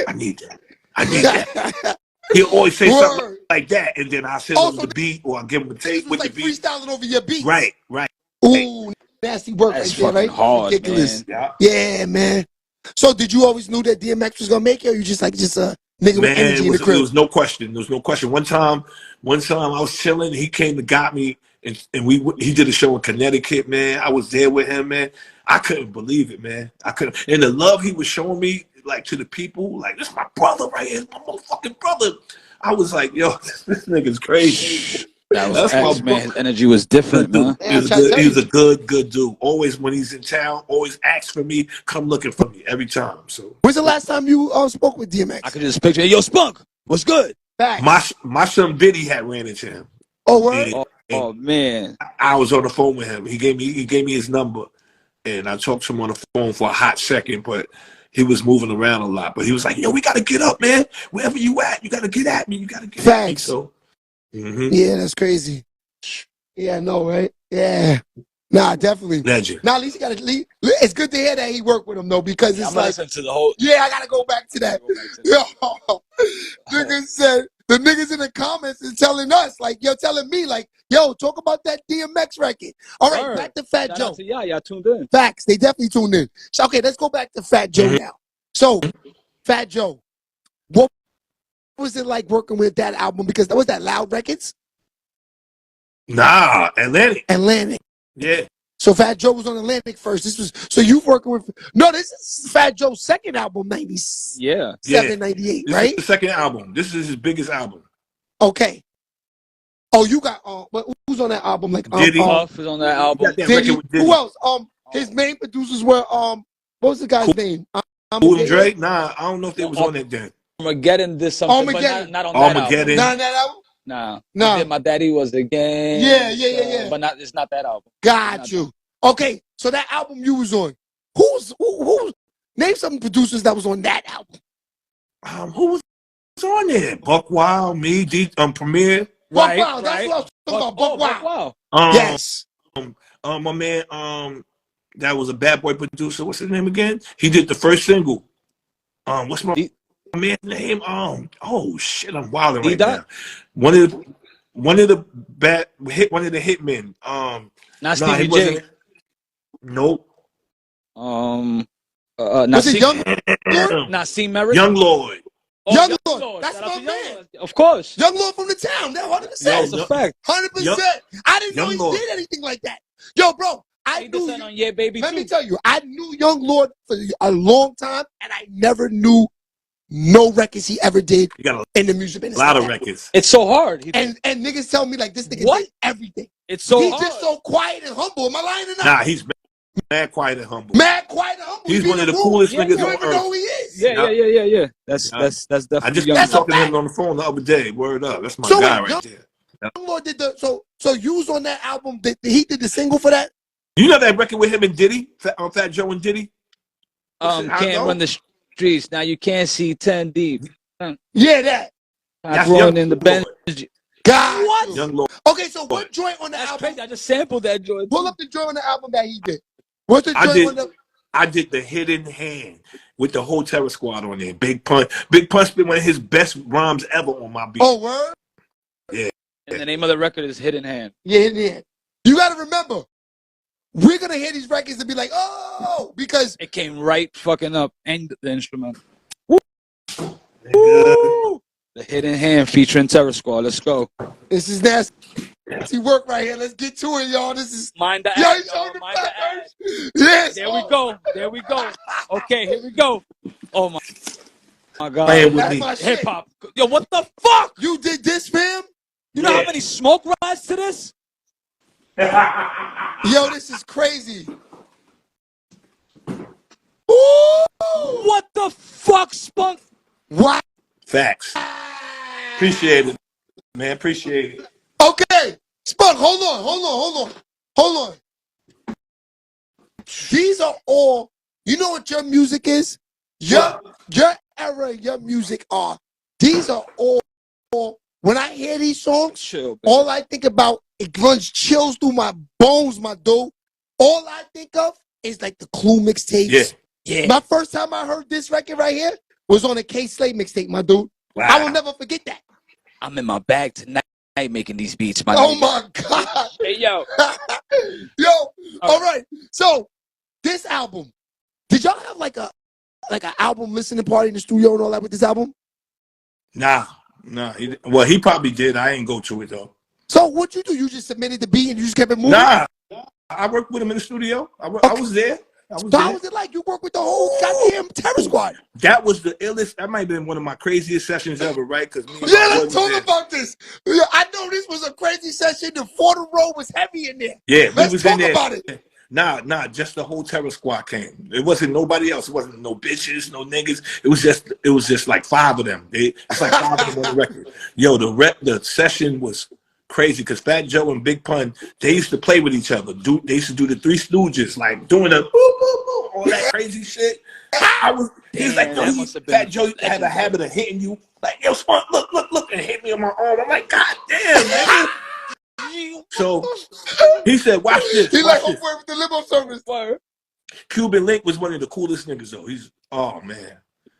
I need that. I need that. He'll always say something Word. like that, and then I send Also, him the beat or I give him a This tape was with like the beat. freestyling over your beats. Right. Ooh, nasty work That's right there, fucking right? hard, Ridiculous. man. Yeah. Yeah, man. So did you always knew that DMX was gonna make it, or you just a nigga with Man, energy in the there crib? was no question. There was no question. One time I was chilling. He came and got me, and he did a show in Connecticut. Man, I was there with him. Man, I couldn't believe it. Man, I couldn't. And the love he was showing me, like to the people, like this is my brother right here, my motherfucking brother. I was like, yo, this nigga's crazy. That was That's X, my man. His energy was different, man. He was a good dude. Always when he's in town, always asks for me, come looking for me every time. So When's the last time you spoke with DMX? I could just picture, yo, Spunk, what's good? Facts. my son Biddy had ran into him. Oh, word? And Oh man. I was on the phone with him. He gave me his number, and I talked to him on the phone for a hot second, but he was moving around a lot. But he was like, yo, we gotta get up, man. Wherever you at, you gotta get at me. You gotta get at me. Facts. So Yeah, that's crazy. Yeah, I know, right? Yeah. Nah, definitely. legend. Nah, at least you gotta leave. It's good to hear that he worked with him though, because it's I'm like, listening to the whole. yeah, I gotta go back to that. Yo, niggas said the niggas in the comments is telling us, like, yo, telling me, like, yo, talk about that DMX record. All right, Word. back to Fat Shout Joe. out to y'all tuned in. Facts, they definitely tuned in. So, okay, let's go back to Fat Joe now. So, Fat Joe, what was it like working with that album? Because that was that Loud Records, Nah, Atlantic. Atlantic. Yeah. So Fat Joe was on Atlantic first. This was so you working with this is Fat Joe's second album, 97, Yeah. 98, This right? is the second album. This is his biggest album. Okay. Oh, you got but who's on that album? Like Diddy. Puff is on that album. Got that Diddy. record with Diddy. Who else? His main producers were what was the guy's name? Cool and Dre? Nah, I don't know if they was on that then. Armageddon did something, Armageddon. but not on that Armageddon. Nah, that album. album. Nah. Nah. He did My Daddy Was the Game. Yeah. But it's not that album. Got you. Okay, so that album you was on. Who name some producers that was on that album? Who was on there? Buck Wild, me, Premier. Buck Wild, that's what I was talking about. Buck Wild. Wow. Yes. My man, that was a Bad Boy producer. What's his name again? He did the first single. What's my man's name? Oh shit, I'm wilding right now. One of the hitmen. Not Stevie J. Nope. Was it Young Lord? Not C. Merrick. Young Lord. Oh, Young Lord. That's Shout out my to man. Young Lord. Of course. Young Lord from the town. That 100%. That's a fact. 100%. I didn't know Young he Lord. did anything like that. Yo, bro, I He knew did on Yeah Baby let too. me tell you, I knew Young Lord for a long time, and I never knew no records he ever did He got in the music a industry. lot of records. It's so hard. And niggas tell me like this nigga What? did everything. It's so He's hard. just so quiet and humble. Am I lying or not? Nah, he's mad quiet and humble. Mad, quiet, and humble. He's He be one in of the room. coolest Yeah, niggas You on don't even know earth. who he is. Yeah. That's Yeah. definitely. I just young. got That's a talking to him fact. on the phone the other day. Word up. That's my So guy wait, right there. Young Lord did so you was on that album. He did the single for that? You know that record with him and Diddy? Fat Joe and Diddy? How it Can't go? run the streets. Now you can't see 10 deep. Yeah, that. That's Throwing Young in the Lord. bench. God. What? Young Lord. Okay, so what joint on the That's album? crazy. I just sampled that joint. Pull up the joint on the album that he did. What's the I joint did. on the? I did the Hidden Hand with the whole Terror Squad on there. Big Pun. Big Pun's been one of his best rhymes ever on my beat. Oh, word. And the name of the record is Hidden Hand. Yeah. You got to remember, we're gonna hear these records and be like, oh, because It came right fucking up. And the instrument. Nigga. The Hidden Hand featuring Terror Squad. Let's go. this is nasty work right here. Let's get to it, y'all. This is Mind the yo, ad, you y'all. showing the Mind the fat ad. verse? Yes. There we go. There we go. Okay, here we go. Oh my God. Playing with That's me. my shit. Hip hop. Yo, what the fuck? You did this, fam? You know Yeah. how many smoke rides to this? Yo, this is crazy. Ooh! What the fuck, Spunk? Wow. Facts. Appreciate it, man. Appreciate it. Okay, Spunk, hold on. These are all, you know what your music is? Your era, your music are, these are all, when I hear these songs, Chill, baby. all I think about, it runs chills through my bones, my dude. All I think of is like the Clue mixtapes. Yeah. My first time I heard this record right here was on a K-Slate mixtape, my dude. Wow. I will never forget that. I'm in my bag tonight making these beats, my Oh nigga. my God. Hey, yo. Yo, all right. So this album, did y'all have like an album listening party in the studio and all that with this album? Nah. Well, he probably did. I ain't go to it though. So what you do? You just submitted the beat and you just kept it moving? Nah. I worked with him in the studio. I was there. So how was it like? You work with the whole goddamn Terror Squad. That was the illest. That might have been one of my craziest sessions ever, right? Because Yeah, let's talk about this. Yeah, I know this was a crazy session. The Fordham Road was heavy in there. Yeah, Let's we was talk in there. about it. Nah, just the whole Terror Squad came. It wasn't nobody else. It wasn't no bitches, no niggas. It was just like five of them. It's like five of them on the record. Yo, the session was crazy because Fat Joe and Big Pun, they used to play with each other. They used to do the Three Stooges, like doing a boop, boop, boop, all that crazy shit. He's like, Damn, yo, that must have been Fat Joe used to have a habit of hitting you, like, yo, Spunk, look, and hit me on my arm. I'm like, God damn, man. So he said, watch this. He Watch like, this. oh, with the limo service. Cuban Link was one of the coolest niggas though.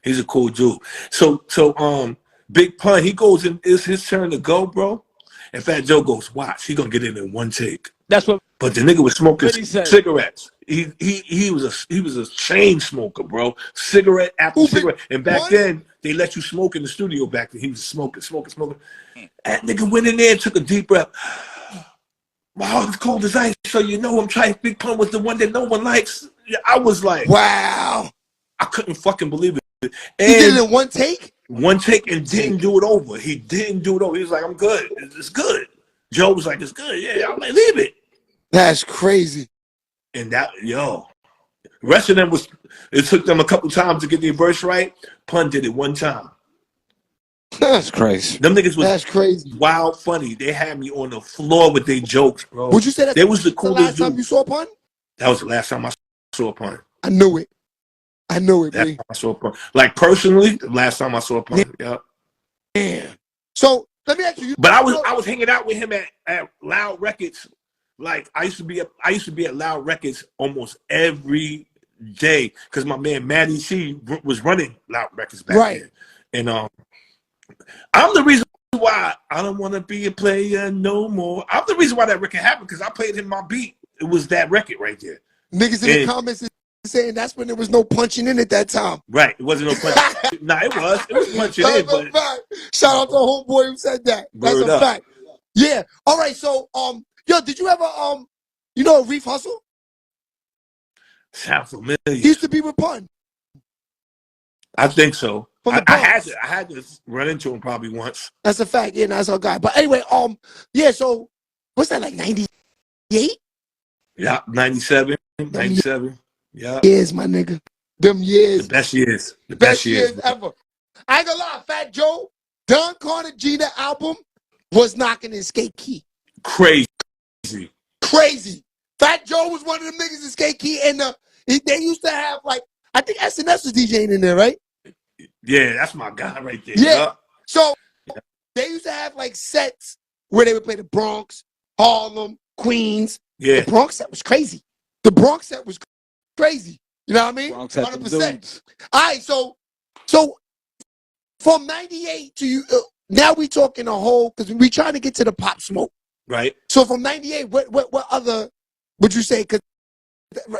He's a cool dude. So Big Pun, he goes in, it's his turn to go, bro. And Fat Joe goes, watch, he gonna get it in one take. That's what. But the nigga was smoking What he said? cigarettes. He was a chain smoker, bro. Cigarette after cigarette. And back What? then, they let you smoke in the studio back then. He was smoking. That nigga went in there and took a deep breath. My heart is cold as ice, so you know I'm trying. Big Pun was the one that no one likes. I was like, Wow. I couldn't fucking believe it. He did it And in one take? one take and didn't do it over. He didn't do it over. He was like, I'm good. It's good. Joe was like, it's good. Yeah, I'm like, leave it. That's crazy. And that, yo, the rest of them it took them a couple times to get their verse right. Pun did it one time. That's crazy. Them niggas was That's crazy. wild funny. They had me on the floor with their jokes, bro. Would you say that They was the the coolest last time dude. you saw Pun? That was the last time I saw Pun. I knew it. Last B. time I saw Pun. Like personally, the last time I saw Pun. Yeah. Damn. So let me ask you. But I was hanging out with him at Loud Records. Like I used to be at Loud Records almost every day because my man Matty C was running Loud Records back Right. then. And I'm the reason why I don't want to be a player no more. I'm the reason why that record happened because I played him my beat. It was that record right there. Niggas in the comments is saying that's when there was no punching in at that time. Right. It wasn't no punch. Nah, it was punching in, That's a but fact. Shout out to homeboy who said that. That's Word a up. fact. Yeah. All right. So yo, did you ever you know Reef Hustle? sound familiar. He used to be with Pun. I think so. From the I Bronx. had to run into him probably once. That's a fact. Yeah, that's our guy. But anyway, yeah. So what's that like? 98 Yeah, 97, 97. Yeah, years, my nigga. Them the years, best years. The best best years. years ever. I ain't gonna lie, Fat Joe, Don Carnegie album was knocking in Skate Key. Crazy. Crazy. Fat Joe was one of the niggas in Skate Key, and they used to have like, I think SNS was DJing in there, right? Yeah, that's my guy right there. Yeah. So they used to have like sets where they would play the Bronx, Harlem, Queens. Yeah. The Bronx set was crazy. The Bronx set was crazy. You know what I mean? Bronx had them 100%. dudes. All right, so from 98 to you, now we talking a whole, because we trying to get to the Pop Smoke. Right. So from 98, what other would you say? Because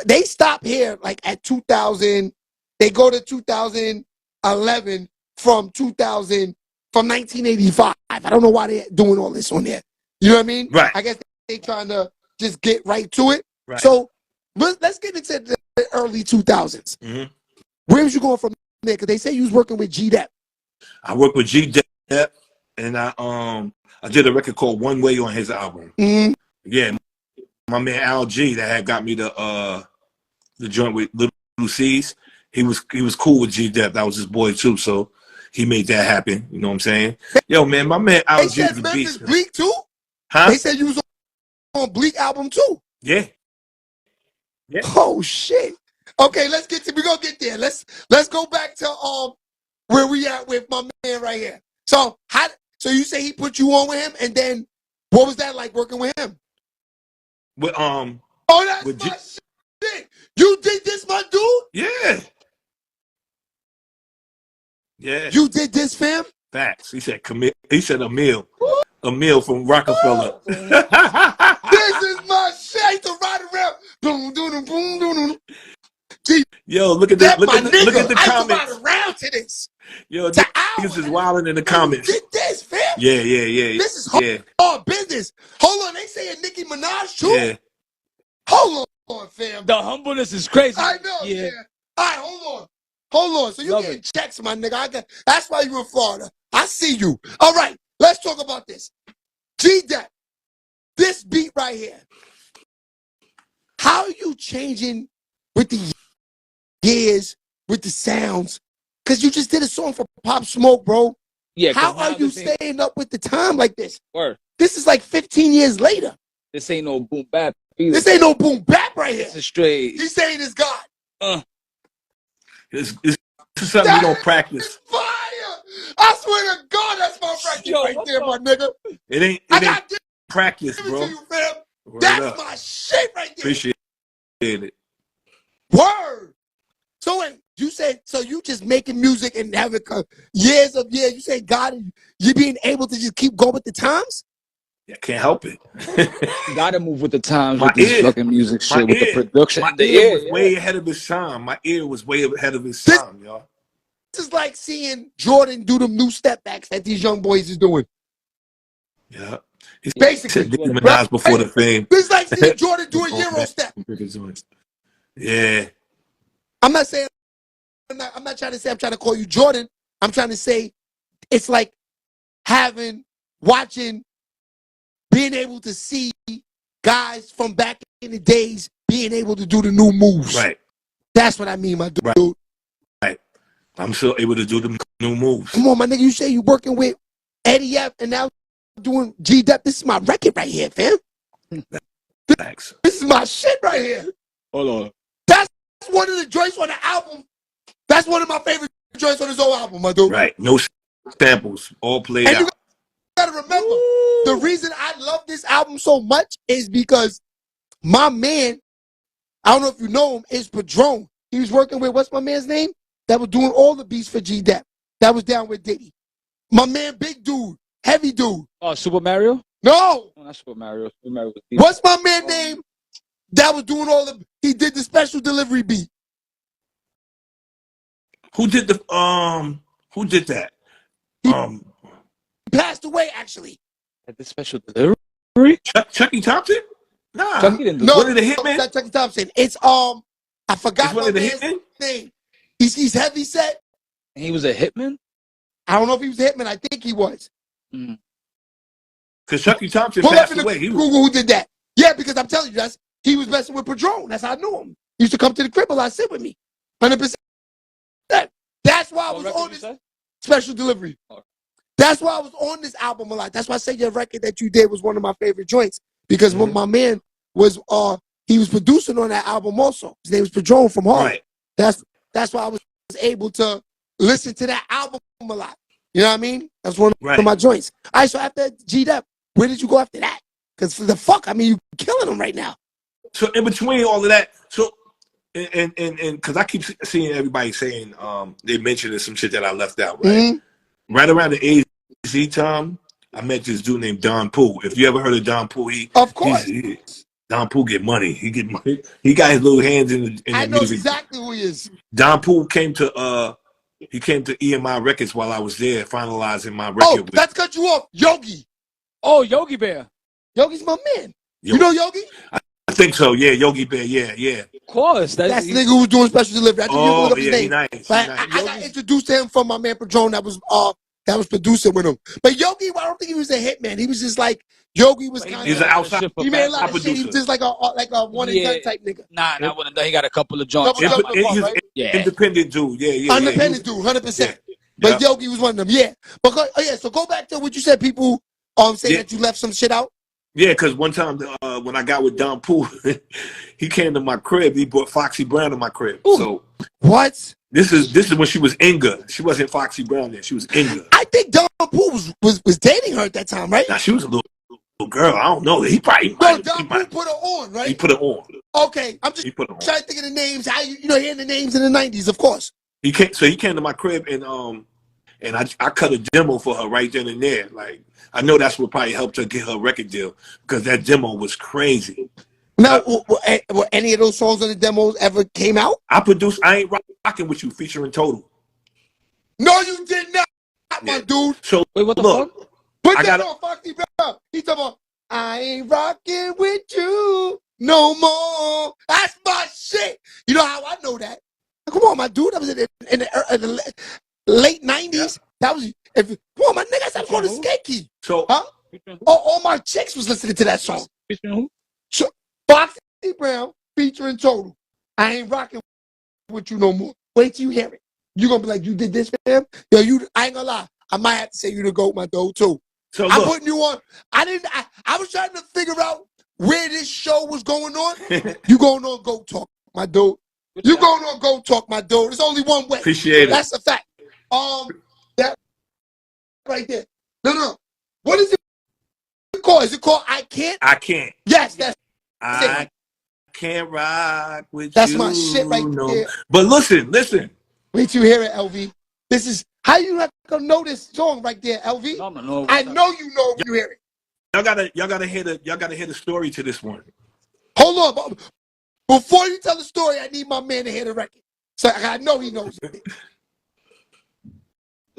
they stop here like at 2000. They go to 2011 from 1985. I don't know why they're doing all this on there. You know what I mean? Right. I guess they trying to just get right to it. Right. So let's get into the early 2000s. Mm-hmm. Where was you going from there? Because they say you was working with G-Dep. I worked with G-Dep, and I did a record called One Way on his album. Mm-hmm. Yeah, my man Al G that had got me the joint with Little C's. He was cool with G-Dep. That was his boy too, so he made that happen. You know what I'm saying? Yo, man, my man Al They G said the Memphis beast. Bleak too? Huh? They said you was on Bleak album too. Yeah. Oh shit. Okay, we're gonna get there. Let's go back to where we at with my man right here. So you say he put you on with him, and then what was that like working with him? With Oh, that's with my shit. You did this, my dude? yeah. Yeah. You did this, fam? Facts. He said a meal from Rockefeller. This is my shit. I used to ride around. Boom, boom, boom, boom, boom. Yo, look at this. Look at the I used to comments. ride around to this. Yo, To niggas is wilding in the comments. You did this, fam? Yeah. This is hard business. Hold on, they saying Nicki Minaj too? Yeah. Hold on, fam. The humbleness is crazy. I know, Yeah. man. All right, hold on. So you Love getting checks, my nigga. That's why you in Florida. I see you. All right, let's talk about this. G-Dep, this beat right here. How are you changing with the years, with the sounds? Because you just did a song for Pop Smoke, bro. Yeah. How are you staying up with the time like this? Word. This is like 15 years later. This ain't no boom bap either. This ain't no boom bap right here. This is straight. He's saying it's God. It's something you don't practice. Fire! I swear to God, that's my record Yo, right there, my nigga. It ain't I got this practice, bro. to you, fam. Word That's up. my shit right there. Appreciate it. Word. So wait, you said, so you just making music and having years of years. You say God, you being able to just keep going with the times? I can't help it. You gotta move with the times My with this ear. fucking music My shit, with the ear. production. My The ear was ear, way ahead of his time. My ear was way ahead of his This- time, y'all. This is like seeing Jordan do them new step backs that these young boys is doing. Yeah. He Basically. said Nicki Minaj before the fame. This is like seeing Jordan do a Euro step. Yeah. I'm not saying, I'm not trying to say I'm trying to call you Jordan. I'm trying to say it's like watching, being able to see guys from back in the days being able to do the new moves. Right. That's what I mean, my dude. Right. I'm still able to do the new moves. Come on, my nigga. You say you working with Eddie F and now doing G-Dep. This is my record right here, fam. Facts. This is my shit right here. Hold on. That's one of the joints on the album. That's one of my favorite joints on this whole album, my dude. Right. No samples. All played And you out. gotta remember, the reason I love this album so much is because my man, I don't know if you know him, is Padron. He was working with, what's my man's name? That was doing all the beats for G-Dep. That was down with Diddy. My man, big dude, heavy dude. Oh, Super Mario? No, Oh, not Super Mario. Super Mario was deep. what's my man name? That was doing he did the special delivery beat. Who did that? He passed away, actually. Had this special delivery? Chucky Thompson? Nah. Chucky didn't do No, One of the Hitmen? That's Chucky Thompson. It's I forgot It's one my of the man's Hitmen? name. He's heavy set. And he was a hitman? I don't know if he was a hitman. I think he was. Because Chucky Thompson Pull up passed in the away. He was, Google who did that. Yeah, because I'm telling you, he was messing with Padron. That's how I knew him. He used to come to the crib a lot, sit with me. 100%. That's why I was on this special delivery. That's why I was on this album a lot. That's why I say your record that you did was one of my favorite joints. Because when my man was he was producing on that album also. His name was Padron from Harlem. right. That's why I was able to listen to that album a lot. You know what I mean? That's one Right. of my joints. All right, so after G'd Up, where did you go after that? Because for the fuck, I mean, you killing them right now. So in between all of that, so and because I keep seeing everybody saying they mentioned some shit that I left out, right? Right around the AZ time, I met this dude named Don Poole. If you ever heard of Don Poole, Of course. Don Poole get money. He get money. He got his little hands in the I know music. exactly who he is. Don Poole came to EMI Records while I was there finalizing my record. Oh, let's cut you off. Yogi. Oh, Yogi Bear. Yogi's my man. You know Yogi? I think so. Yeah, Yogi Bear. Yeah. Of course. That's the nigga who was doing special delivery. I just look up his name. Nice. But I got introduced to him from my man Padron that was producing with him. But Yogi, I don't think he was a hitman. He was just like Yogi was kind He's an of. outside. He made a lot of producer. shit. He was just like a one and done type nigga. Nah, not one and done. He got a couple of joints. Couple He's jump- an right? Yeah. independent dude. Yeah. Independent dude, 100%. Yeah. But Yogi was one of them. Yeah. Because so go back to what you said. People saying that you left some shit out. Yeah, because one time when I got with Don Poole, he came to my crib. He brought Foxy Brown to my crib. Ooh. So What? this is when she was Inga. She wasn't Foxy Brown then. She was Inga. I think Don Poole was dating her at that time, right? Now she was a little girl. I don't know. He probably No, Don Poole put her on, right? He put her on. Okay, I'm just He put her on. trying to think of the names. How you hearing the names in the '90s, of course. He came to my crib and I cut a demo for her right then and there. Like I know that's what probably helped her get her record deal because that demo was crazy. Now, were any of those songs on the demos ever came out? I produced I Ain't Rocking With You featuring Total. No, you did not, my dude. So Wait, what the look, fuck? Put I that gotta- on, Foxy Brown. He talking about, I ain't rocking with you no more. That's my shit. You know how I know that? Come on, my dude. That was in the late '90s. That was come on, my nigga. I was going to Skate. so Huh? All my chicks was listening to that song. Featuring who? Foxy Brown featuring Total. I ain't rocking with you no more. Wait till you hear it. You gonna be like, you did this for him? Yo, I ain't gonna lie. I might have to say you the GOAT, my dude, too. so I'm look, putting you on. I was trying to figure out where this show was going on. You going on Go Talk, my dude. You going on Go Talk, my dude. There's only one way. appreciate it. That's a fact. That right there. No. What is it called? Is it called I Can't? I can't. Yes, that's I can't rock with That's you. my shit right there. But listen. Wait till you hear it, LV. This is how you not gonna know this song right there, LV. No, I'm gonna know. I know you know when you hear it. Y'all gotta hear the story to this one. Hold on, before you tell the story, I need my man to hear the record. So I know he knows it.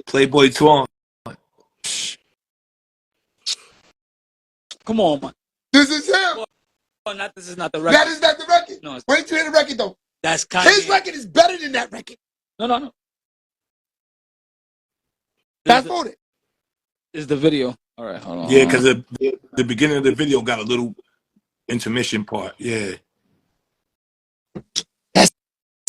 Playboy Twan. Come on, man. This is him. Oh, this is not the record. That is not the record. No, it's- Wait till you hear the record though. That's kind His record is better than that record. No. Fast forward it. Is the video. All right, hold on. Yeah, because the beginning of the video got a little intermission part. Yeah. That's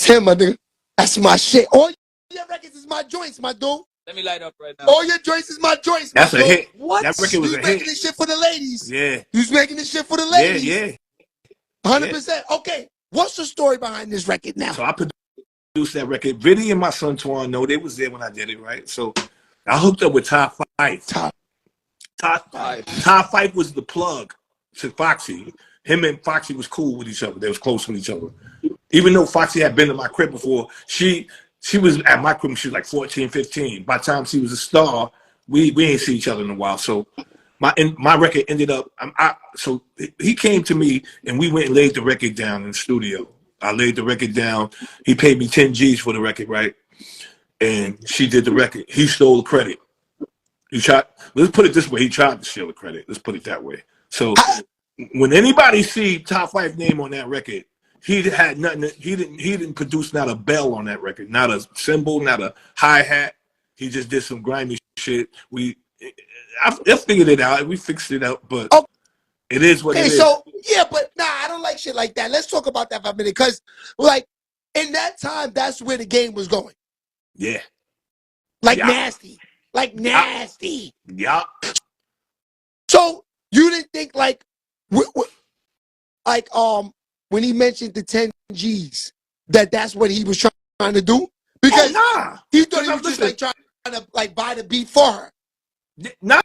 him, my nigga. That's my shit. All your records is my joints, my dude. Let me light up right now. All your joints is my joints, my That's a dude. hit. What? That record was You a making hit. this shit for the ladies. Yeah. You was making this shit for the ladies. Yeah. 100%. Okay, what's the story behind this record now? So I produced that record. Vinny and my son Twan know they was there when I did it, right? So I hooked up with Todd Fife. Todd Todd Fife was the plug to Foxy. Him and Foxy was cool with each other. They was close with each other. Even though Foxy had been to my crib before, she was at my crib when she was like 14, 15. By the time she was a star, we ain't see each other in a while. So my record ended up, so he came to me and we went and laid the record down in the studio. I laid the record down. He paid me 10 G's for the record, right? And she did the record. He stole the credit. Let's put it this way. He tried to steal the credit. Let's put it that way. So when anybody see Top 5 name on that record, he had nothing. He didn't produce not a bell on that record, not a cymbal, not a hi hat. He just did some grimy shit. I figured it out. We fixed it out, but it is what it is. So yeah, but nah, I don't like shit like that. Let's talk about that for a minute, because like in that time, that's where the game was going. Yeah. Like Yeah. nasty. Like nasty. Yeah. So you didn't think like when he mentioned the 10 G's, that's what he was trying to do? Because nah. he thought he was just like trying to like buy the beat for her. Nah,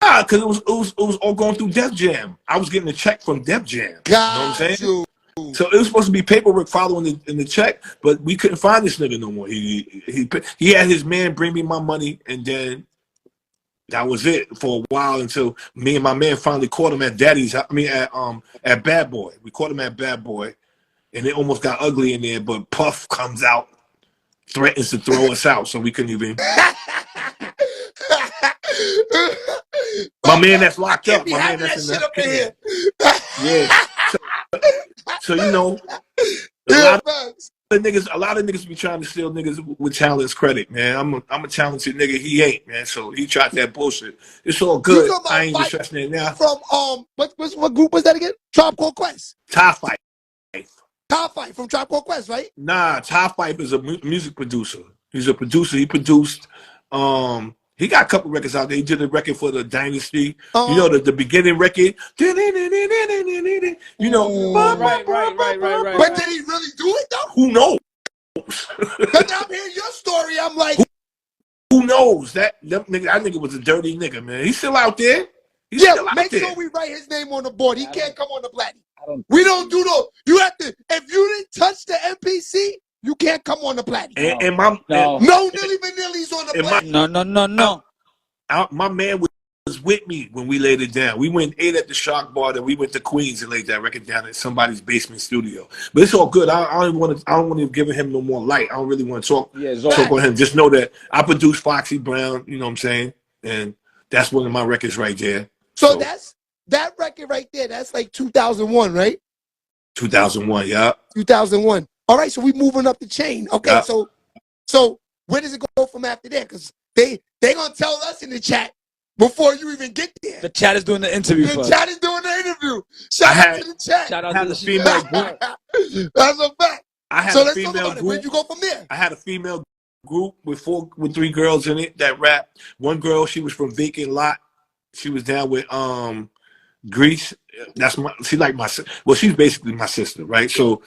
because it was all going through Def Jam. I was getting a check from Def Jam. You know what I'm saying? So it was supposed to be paperwork following in the check, but we couldn't find this nigga no more. He had his man bring me my money, and then that was it for a while until me and my man finally caught him at at Bad Boy. We caught him at Bad Boy, and it almost got ugly in there. But Puff comes out, threatens to throw us out, so we couldn't even. My man that's locked up. My man that's in the yeah. So you know, a lot of niggas be trying to steal niggas with talent's credit, man. I'm a talented nigga. He ain't, man. So he tried that bullshit. It's all good. I ain't discussing it now. From what group was that again? Tribe Called Quest. Top Fife. Top Fife from Tribe Called Quest, right? Nah, Top Fife is a music producer. He's a producer. He produced. He got a couple records out there. He did a record for the Dynasty. You know, the beginning record. You know. Right. But did he really do it though? Who knows? Because I'm hearing your story, I'm like, who knows? That nigga was a dirty nigga, man. He's still out there. He's still out make there. sure we write his name on the board. He can't come on the platinum. We don't do no. You have to. If you didn't touch the MPC, you can't come on the platinum. No Nilly Vanilli's on the platinum. No. My man was with me when we laid it down. We ate at the Shock Bar, then we went to Queens and laid that record down in somebody's basement studio. But it's all good. I don't want to give him no more light. I don't really want to talk on him. Just know that I produced Foxy Brown. You know what I'm saying? And that's one of my records right there. So that's that record right there. That's like 2001, right? 2001, yeah. 2001. All right, so we moving up the chain. Okay, yeah. So where does it go from after that? Because they gonna tell us in the chat before you even get there. The chat is doing the interview. The chat is doing the interview. Shout out to the chat. Shout out to the female group. That's a fact. So let's talk about it. Where'd you go from there? I had a female group with 3 girls in it that rap. One girl, she was from Vacant Lot. She was down with Grease. She's basically my sister, right? So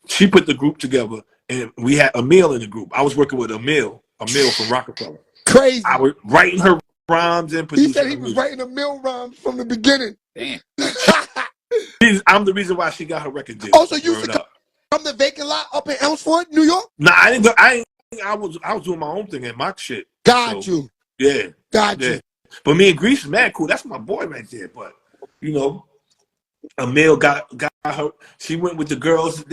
she put the group together, and we had Emil in the group. I was working with Emil from Rockefeller. Crazy. I was writing her rhymes and producing. He said he was writing Emil rhymes from the beginning. Damn. I'm the reason why she got her record deal. Also, you used to come from the Vacant Lot up in Elmsford, New York? Nah, I didn't go. I was doing my own thing and my shit. Got you. Yeah. Got you. But me and Grease is mad cool. That's my boy right there. But you know, Emil got her. She went with the girls.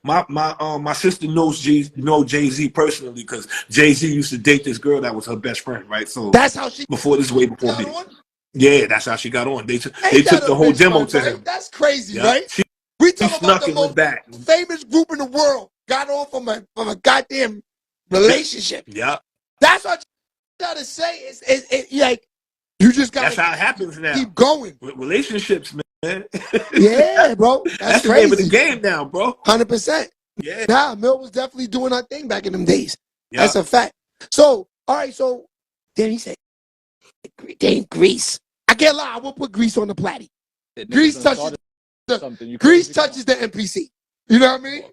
My sister knows Jay-Z personally because Jay-Z used to date this girl that was her best friend, right? So that's how she way before me. Yeah, that's how she got on. They took the whole demo to him. That's crazy, right? We talk about the most famous group in the world got on from a goddamn relationship. Yeah. That's what you gotta say. It's like you just gotta. That's how it happens now. Keep going. Relationships, man. Yeah, bro. That's crazy. The name of the game now, bro. 100%. Yeah. Nah, Mil was definitely doing her thing back in them days. Yeah. That's a fact. So, all right, so then he said, damn Grease. I can't lie, I will put Grease on the platy. Grease touches the MPC. You know what I mean?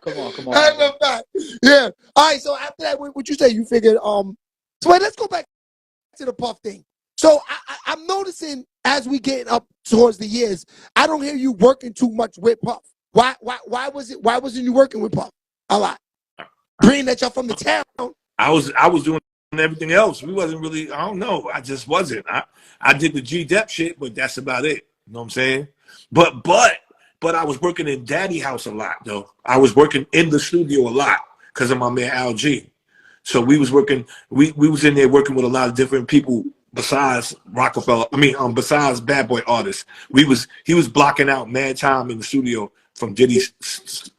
Come on. That's a fact. Yeah. All right, so after that, what you say? You figured, so wait, let's go back to the Puff thing. So I'm noticing as we get up towards the years, I don't hear you working too much with Puff. Why wasn't you working with Puff a lot? Being that y'all from the town. I was doing everything else. We wasn't really, I don't know. I just wasn't. I did the G-Dep shit, but that's about it. You know what I'm saying? But I was working in Daddy House a lot though. I was working in the studio a lot because of my man Al G. So we was working, we was in there working with a lot of different people besides Rockefeller. Besides Bad Boy artists. He was blocking out mad time in the studio from Diddy's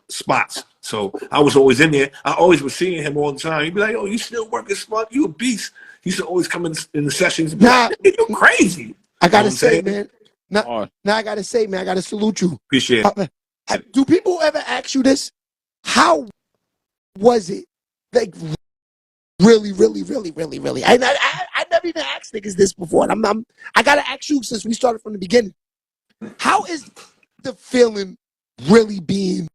spots. So I was always in there. I always was seeing him all the time. He'd be like, "Oh, you still working smart? You a beast." He used to always come in the sessions and be like, "You crazy." I gotta You know say, man. Now I gotta say, man, I gotta salute you. Appreciate it. Do people ever ask you this? How was it? Like, really, really, really, really, really. I never even asked niggas this before. And I gotta ask you since we started from the beginning. How is the feeling really being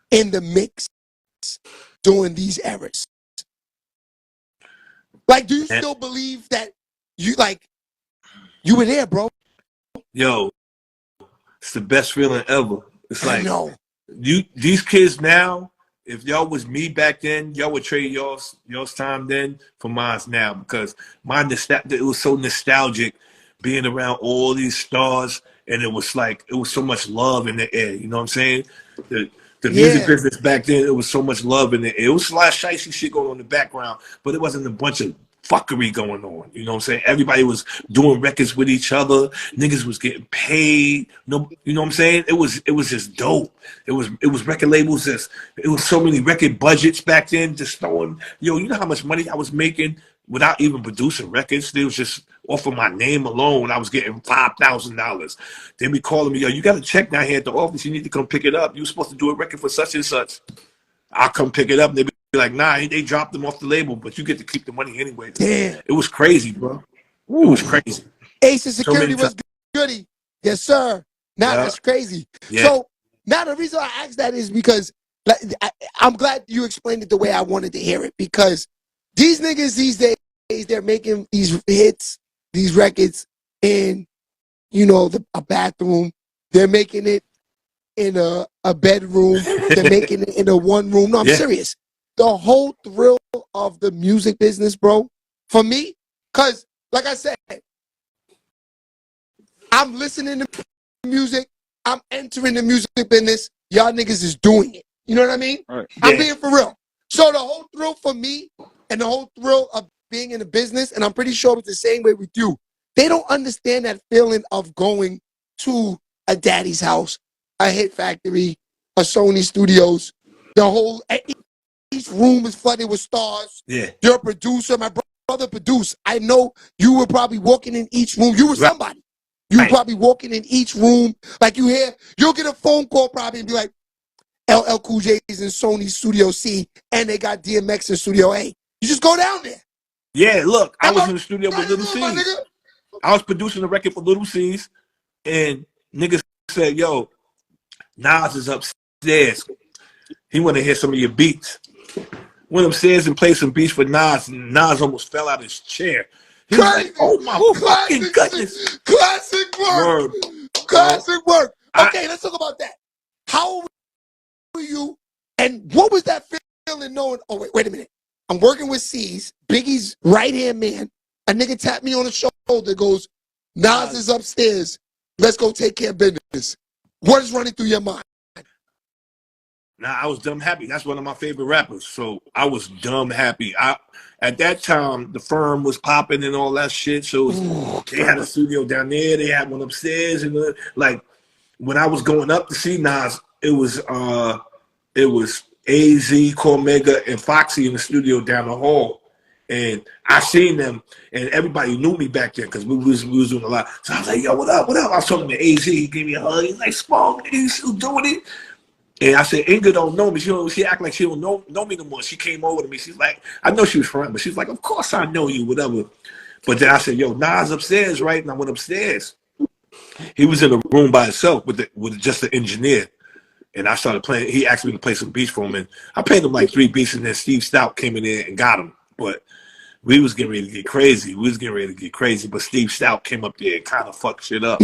in the mix during these eras? Like, do you still believe that you were there, bro? Yo, it's the best feeling ever. It's like, I know. These kids now, if y'all was me back then, y'all would trade y'all's time then for mine now, because it was so nostalgic being around all these stars, and it was so much love in the air. You know what I'm saying? The music business back then, it was so much love in the air. It was a lot of shicey shit going on in the background, but it wasn't a bunch of fuckery going on. You know what I'm saying? Everybody was doing records with each other. Niggas was getting paid. No, you know what I'm saying? It was just dope. It was record labels. It was so many record budgets back then. Just throwing, you know how much money I was making without even producing records. They was just off of my name alone. I was getting $5,000. They be calling me, "Yo, you got a check down here at the office. You need to come pick it up. You were supposed to do a record for such and such." I'll come pick it up. And they be like, "Nah, they dropped them off the label, but you get to keep the money anyway." Damn. It was crazy, bro. It was crazy. Ace of Security was goody. Yes, sir. Now that's crazy. Yeah. So now the reason I asked that is because I'm glad you explained it the way I wanted to hear it, because these niggas these days, they're making these hits, these records in, a bathroom. They're making it in a bedroom. They're making it in a one room. No, I'm serious. The whole thrill of the music business, bro, for me, because like I said, I'm listening to music. I'm entering the music business. Y'all niggas is doing it. You know what I mean? Right. I'm being for real. So the whole thrill for me and the whole thrill of being in the business, and I'm pretty sure it's the same way with you, they don't understand that feeling of going to a daddy's house, a Hit Factory, a Sony Studios. The whole, each room is flooded with stars. Yeah. You're a producer. My brother produced. I know you were probably walking in each room. You were somebody. You were probably walking in each room. Like you'll get a phone call probably and be like, LL Cool J is in Sony Studio C, and they got DMX in Studio A. You just go down there. Yeah, look, I was in the studio with Little C's. I was producing a record for Little C's, and niggas said, "Yo, Nas is upstairs. He want to hear some of your beats." Went upstairs and played some beats for Nas, and Nas almost fell out of his chair. He was like, "Oh my fucking goodness!" Classic work. Classic work. Okay, let's talk about that. How old were you, and what was that feeling knowing? Oh wait a minute. I'm working with C's, Biggie's right-hand man. A nigga tapped me on the shoulder, goes, "Nas is upstairs. Let's go take care of business." What is running through your mind? Nah, I was dumb happy. That's one of my favorite rappers. So I was dumb happy. At that time, the firm was popping and all that shit. So they had a studio down there. They had one upstairs. And when I was going up to see Nas, it was AZ, Cormega, and Foxy in the studio down the hall. And I seen them, and everybody knew me back then because we was doing a lot. So I was like, "Yo, what up, what up?" I was talking to AZ. He gave me a hug. He's like, "Small, nigga, you still doing it?" And I said, "Inga don't know me. She act like she don't know me no more." She came over to me. She's like, I know she was from, but she's like, "Of course I know you, whatever." But then I said, "Yo, Nas upstairs, right?" And I went upstairs. He was in a room by himself with just the engineer. And I started playing. He asked me to play some beats for him, and I played him like 3 beats, and then Steve Stout came in there and got him. But we was getting ready to get crazy. But Steve Stout came up there and kind of fucked shit up.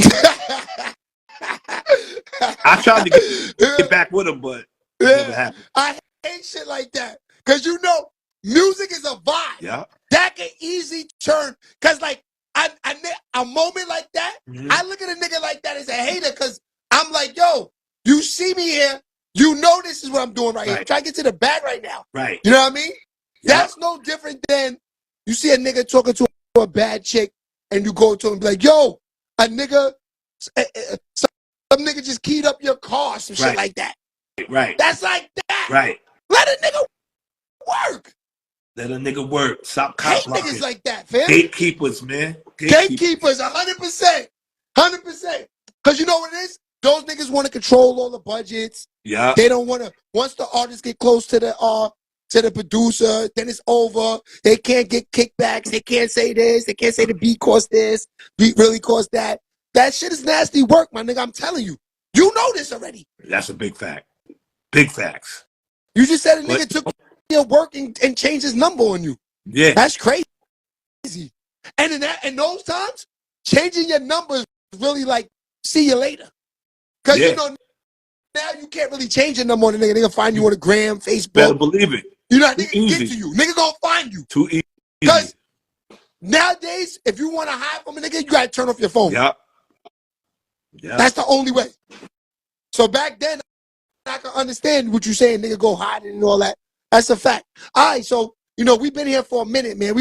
I tried to get back with him, but it never happened. I hate shit like that. Because music is a vibe. Yeah. That can easily turn. Because a moment like that, I look at a nigga like that as a hater because I'm like, yo, you see me here, this is what I'm doing right here. I'm trying to get to the bag right now. Right. You know what I mean? Yeah. That's no different than you see a nigga talking to a bad chick and you go to him and be like, "Yo, a nigga, some nigga just keyed up your car, some shit Right. like that. Right. That's like that. Right. Let a nigga work. Let a nigga work. Stop Hate cop blocking. niggas like that, fam. Gatekeepers, man. Gatekeepers, 100%. 100%. Because you know what it is? Those niggas want to control all the budgets. Yeah. They don't want to, once the artists get close to the producer, then it's over. They can't get kickbacks. They can't say this. They can't say the beat cost this. Beat really cost that. That shit is nasty work, my nigga. I'm telling you. You know this already. That's a big fact. Big facts. You just said a But- nigga took your work and changed his number on you. Yeah. That's crazy. And in those times, changing your number is really like, see you later. Because Yeah. you know, now you can't really change your number on a nigga. Nigga find you on the gram, Better Facebook. believe it. You know, nigga Too can get easy. to you. Nigga gonna find you. Too easy. Because nowadays, if you want to hide from a nigga, you gotta turn off your phone. Yeah. Yeah. That's the only way. So back then, I can understand what you're saying, nigga, go hiding and all that. That's a fact. All right, so, you know, we've been here for a minute, man.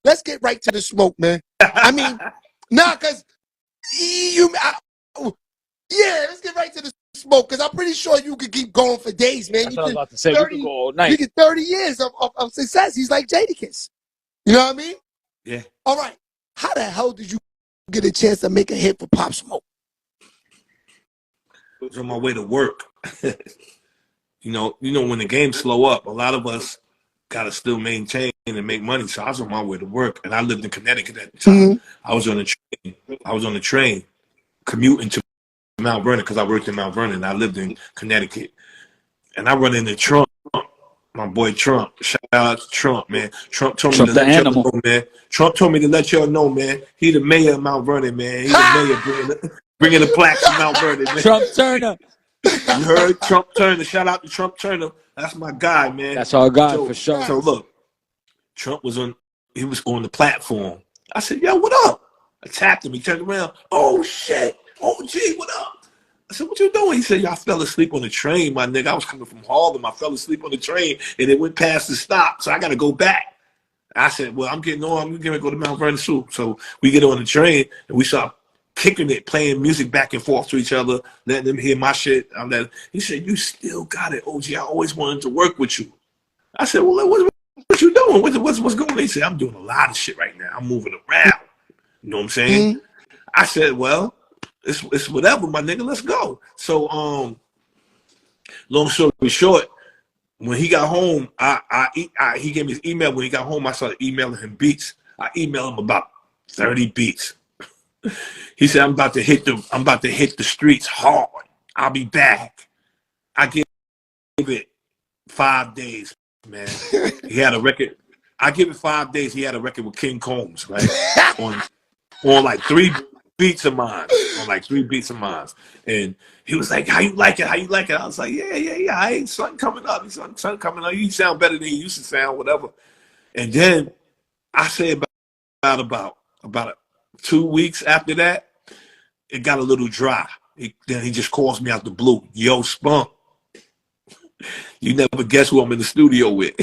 Let's get right to the smoke, man. I mean, nah, because let's get right to the smoke, because I'm pretty sure you could keep going for days, man. That's You what I was could- about to say. 30 We could go all You night. get 30 years of success. He's like Jadakiss. You know what I mean? Yeah. All right. How the hell did you get a chance to make a hit for Pop Smoke? I was on my way to work. you know, when the games slow up, a lot of us gotta still maintain and make money. So I was on my way to work, and I lived in Connecticut at the time. I was on the train, commuting to Mount Vernon because I worked in Mount Vernon. I lived in Connecticut, and I run into Trump, my boy Trump. Shout out to Trump, man. Trump told me Trump to the let y'all animal. know, man. Trump told me to let y'all know, man. He the mayor of Mount Vernon, man. He the mayor bringing the plaques to Mount Vernon, man. Trump Turner. You heard Trump Turner. Shout out to Trump Turner. That's my guy, man. That's our guy So- for sure. So look, Trump was on the platform. I said, yo, what up? I tapped him. He turned around. Oh shit. Oh gee, what up? I said, what you doing? He said, yo, I fell asleep on the train, my nigga. I was coming from Harlem. I fell asleep on the train and it went past the stop. So I gotta go back. I said, well, I'm getting on. I'm gonna go to Mount Vernon soon. So we get on the train and we start kicking it, playing music back and forth to each other, letting them hear my shit. He said, you still got it, OG. I always wanted to work with you. I said, well, what you doing? What's going on? He said, I'm doing a lot of shit right now. I'm moving around. You know what I'm saying? I said, well, it's whatever, my nigga. Let's go. So, long story short, when he got home, he gave me his email. When he got home, I started emailing him beats. I emailed him about 30 beats. He said, I'm about to hit the streets hard. I'll be back. I gave it 5 days, man. He had a record. I give it 5 days. He had a record with King Combs, right? on like 3 beats of mine. And he was like, how you like it? I was like, yeah. I ain't something coming up. Something coming up. You sound better than you used to sound, whatever. And then I say about 2 weeks after that, it got a little dry. Then he just calls me out the blue. Yo, Spunk, you never guess who I'm in the studio with.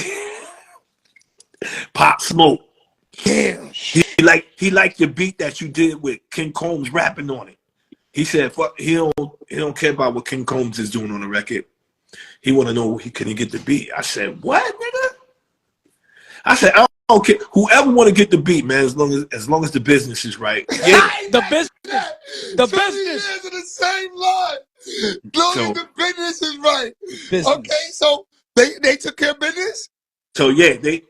Pop Smoke. Damn. He liked the beat that you did with King Combs rapping on it. He said, "Fuck, he don't care about what King Combs is doing on the record. He want to know can he get the beat." I said, "What, nigga?" I said, "I don't care. Whoever want to get the beat, man, as long as the business is right." Yeah. The business. The 20 business. years in the same line. As long as the business is right. Business. Okay, so they took care of business? So yeah, they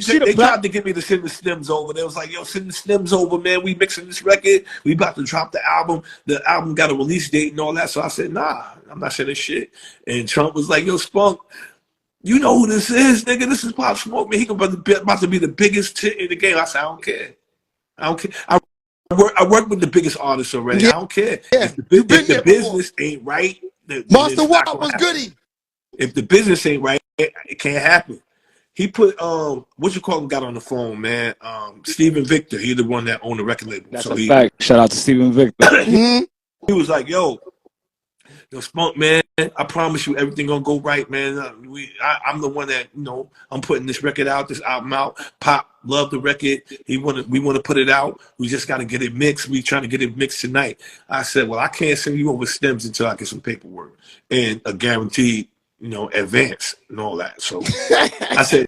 See the tried to get me to send the stems over. They was like, "Yo, send the stems over, man. We mixing this record. We about to drop the album. The album got a release date and all that." So I said, "Nah, I'm not sending shit." And Trump was like, "Yo, Spunk, you know who this is, nigga? This is Pop Smoke, man. He about to be the biggest tit in the game." I said, "I don't care. I work with the biggest artists already. Yeah. I don't care. Yeah. If the there business ain't right, then Monster it's not Walk gonna was happen. goody. If the business ain't right, it can't happen." He put got on the phone, man. Steven Victor, he the one that owned the record label. That's so a fact. Shout out to Steven Victor. He was like, "Yo, Yo, Spunk, man, I promise you everything gonna go right, man. I'm the one that, I'm putting this record out, this album out. Pop loved the record. We want to put it out. We just got to get it mixed. We trying to get it mixed tonight. I said, well, I can't send you over stems until I get some paperwork and a guaranteed, advance and all that. So I said,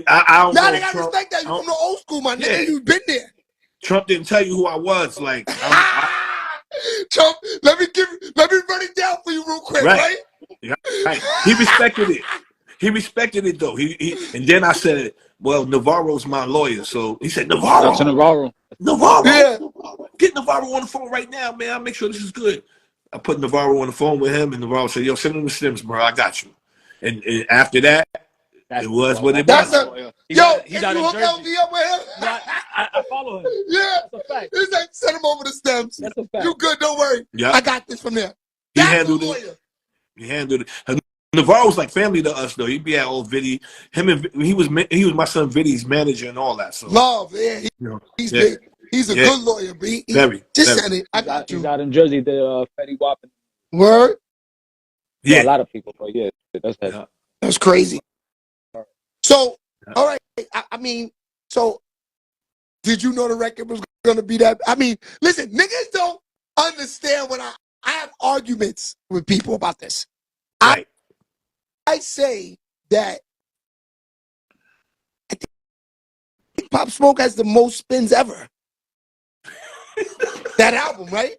I don't know. They gotta respect that. You from the old school, my nigga. Yeah. You've been there. Trump didn't tell you who I was. Like, Trump, let me run it down for you real quick, right? Yeah, right. He respected it. He respected it though. And then I said, well, Navarro's my lawyer. So he said, Navarro. That's Navarro. Yeah. Get Navarro on the phone right now, man. I'll make sure this is good. I put Navarro on the phone with him, and Navarro said, yo, send him the stems, bro. I got you. And after that, it was what it was. He's out in Jersey. LV up with him? I follow him. Yeah. That's a fact. He's like, send him over the stems. That's a fact. You good, don't worry. Yeah. I got this from there. He That's handled a it. lawyer. He handled it. And Navarro was like family to us, though. He'd be at old Viddy. He was my son Viddy's manager and all that. So Love, yeah. He's big. He's a good lawyer, B. Very. Send it. I got you. He's out in Jersey. The Fetty Wap. Word? Yeah, a lot of people, but yeah, that's that. Yeah. That's crazy. So, all right. I mean, so did you know the record was going to be that? I mean, listen, niggas don't understand when I have arguments with people about this. Right. I say that I think Pop Smoke has the most spins ever. That album, right?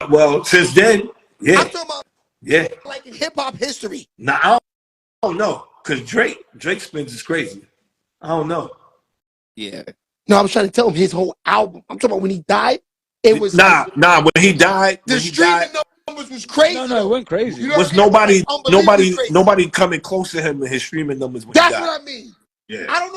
Well, since then, yeah. I'm talking about like in hip hop history. Now, I don't know. Because Drake spins is crazy. I don't know. Yeah. No, I was trying to tell him his whole album. I'm talking about when he died. It was nah. When he died, the streaming numbers was crazy. No, it went crazy. You know was what I mean? nobody coming close to him in his streaming numbers. When That's he died. what I mean. Yeah. I don't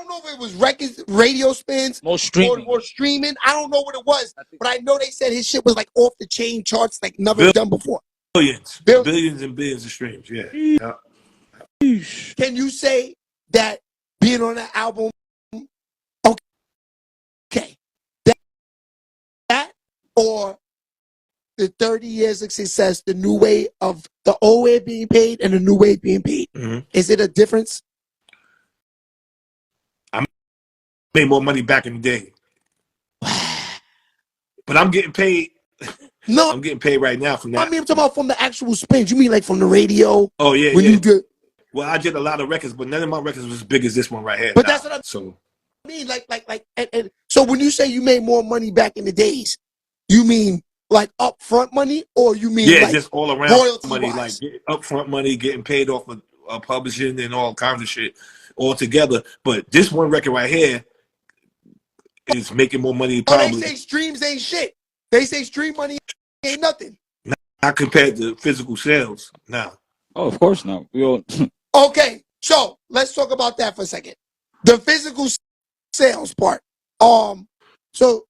know if it was records, radio spins, More streaming. or streaming. I don't know what it was, but I know they said his shit was like off the chain charts, like never done before. Billions and billions of streams. Yeah. Yeah. Can you say that being on that album? Okay, that or the 30 years of success, the new way of the old way being paid and the new way being paid. Mm-hmm. Is it a difference? I made more money back in the day, but I'm getting paid. No, I'm getting paid right now from that. I mean, I'm talking about from the actual spins. You mean like from the radio? Oh yeah, when you did. Well, I did a lot of records, but none of my records was as big as this one right here. But that's what I mean. And so when you say you made more money back in the days, you mean like upfront money, or you mean like just all around money, like upfront money, getting paid off of publishing and all kinds of shit all together. But this one record right here is making more money. Probably. They say streams ain't shit. They say stream money ain't nothing. Not compared to physical sales now. Oh, of course not. We all. Okay, so let's talk about that for a second. The physical sales part. So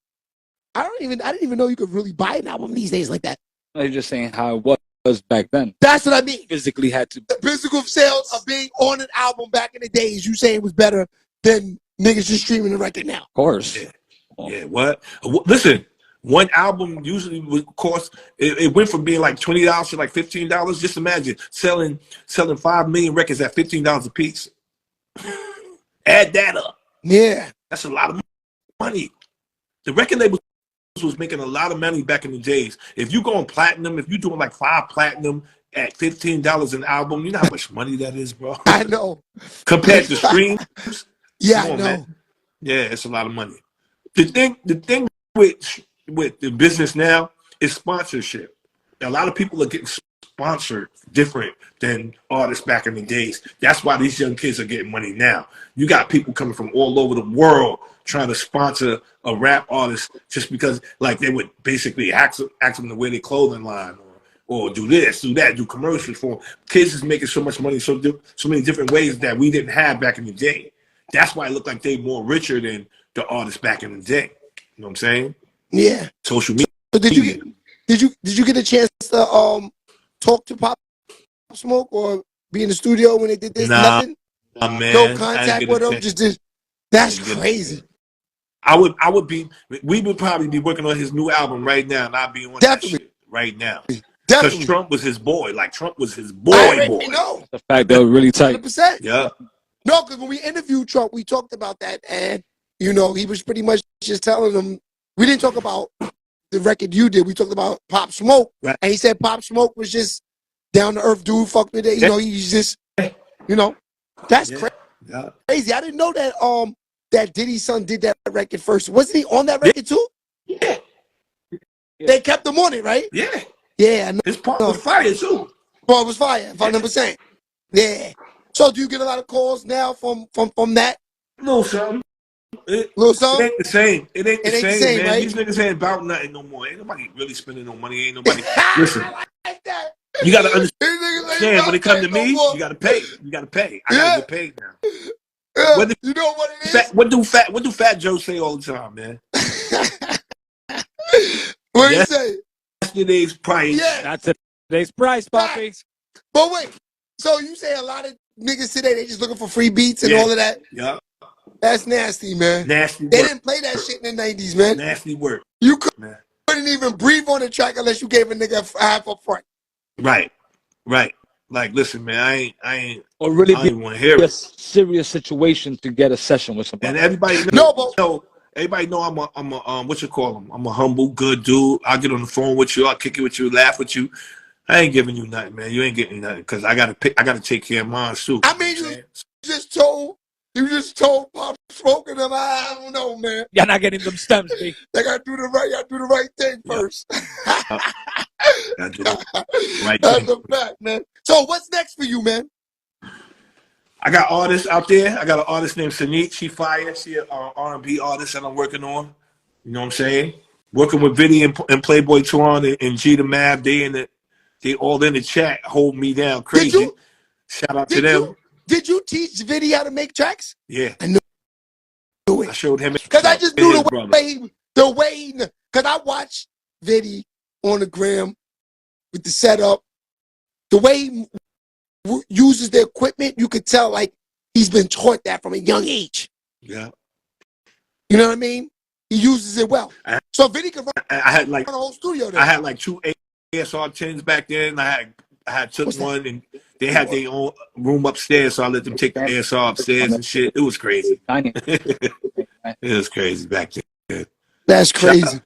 I didn't even know you could really buy an album these days like that. I'm just saying how it was back then. That's what I mean. Physically had to. The physical sales of being on an album back in the days, you saying was better than niggas just streaming the record now. Of course. Yeah. What? Listen. One album usually would cost. It went from being like $20 to like $15. Just imagine selling 5 million records at $15 a piece. Add that up. Yeah, that's a lot of money. The record label was making a lot of money back in the days. If you going platinum, if you're doing like 5 platinum at $15 an album, you know how much money that is, bro. I know. Compared to streams, yeah, I know. Man. Yeah, it's a lot of money. The thing with the business now is sponsorship. A lot of people are getting sponsored different than artists back in the days. That's why these young kids are getting money now. You got people coming from all over the world trying to sponsor a rap artist just because, like, they would basically ask them to wear their clothing line or do this, do that, do commercials for them. Kids is making so much money so many different ways that we didn't have back in the day. That's why it looked like they more richer than the artists back in the day. You know what I'm saying? Yeah. Social media. So did you get a chance to talk to Pop Smoke or be in the studio when they did this? Nothing? Nah, man. No contact with them? Just that's crazy. We would probably be working on his new album right now, and I'd be on definitely. that shit right now. Because Definitely. Trump was his boy. Like Trump was his I boy. already know. The fact that was really tight. 100%. Yeah. No, because when we interviewed Trump, we talked about that, and you know, he was pretty much just telling them. We didn't talk about the record you did. We talked about Pop Smoke, Right. and he said Pop Smoke was just down to earth dude. Fuck with it, you know. He's just, you know, that's Yeah. Yeah. crazy. I didn't know that. That Diddy's son did that record first. Wasn't he on that record too? Yeah. They kept him on it, right? Yeah. Yeah, I know. His part was fire too. Bro, it was fire. 100%. Yeah. So do you get a lot of calls now from that No, son. It little son? ain't the same. It ain't the same, man. right? These niggas ain't about nothing no more. Ain't nobody really spending no money. Ain't nobody. Listen, I like that. you gotta These niggas ain't understand when it comes to about that me, no more. you gotta pay. You gotta pay. I Yeah. gotta get paid now. Yeah, What the- you know what it is? What do Fat Joe say all the time, man? What do you Yeah. say? Yesterday's price. Yeah. That's today's price, Poppy. But wait, so you say a lot of niggas today, they just looking for free beats and Yeah. all of that? Yeah. That's nasty, man. Nasty They work. didn't play that shit in the 90s, man. Nasty work, You man. couldn't even breathe on the track unless you gave a nigga half up front. Right. Right. Like, listen, man, I ain't Or really I don't be even want to hear a it. serious situation to get a session with somebody. And everybody No, know, everybody know I'm a what you call him? I'm a humble, good dude. I'll get on the phone with you. I'll kick it with you, laugh with you. I ain't giving you nothing, man. You ain't getting nothing because I gotta take care of mine too. I mean, you just told Pop Smoke and them, I don't know, man. You're not getting them stems, B. They gotta do the right thing Yeah. first. Gotta do the right That's thing. a fact, man. So what's next for you, man? I got artists out there. I got an artist named Sanique. She fire. She an R&B artist that I'm working on. You know what I'm saying? Working with Vinny and Playboy Twan and G the Mab. They all in the chat, hold me down crazy. Shout out to them. Did you teach Vinny how to make tracks? Yeah. I knew I it. showed him Because I just and knew his the brother. way, because I watched Vinny on the gram with the setup. The way he uses the equipment, you could tell like he's been taught that from a young age. Yeah. You know what I mean? He uses it well. So Vinny could run I had like a whole studio there. I had like 2 ASR 10s back then. I had took What's that? one and they had their own room upstairs, so I let them take the ASR upstairs and shit. It was crazy. Tiny. It was crazy back then. That's crazy.